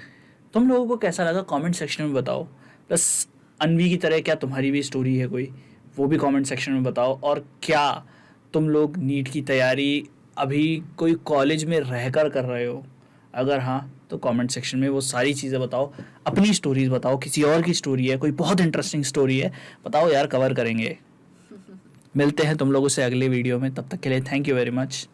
तुम लोगों को कैसा लगा कमेंट सेक्शन में बताओ। प्लस अनवी की तरह क्या तुम्हारी भी स्टोरी है कोई, वो भी कमेंट सेक्शन में बताओ। और क्या तुम लोग नीट की तैयारी अभी कोई कॉलेज में रहकर कर रहे हो? अगर हाँ तो कमेंट सेक्शन में वो सारी चीज़ें बताओ, अपनी स्टोरीज बताओ, किसी और की स्टोरी है, कोई बहुत इंटरेस्टिंग स्टोरी है, बताओ यार, कवर करेंगे। मिलते हैं तुम लोगों से अगले वीडियो में, तब तक के लिए थैंक यू वेरी मच।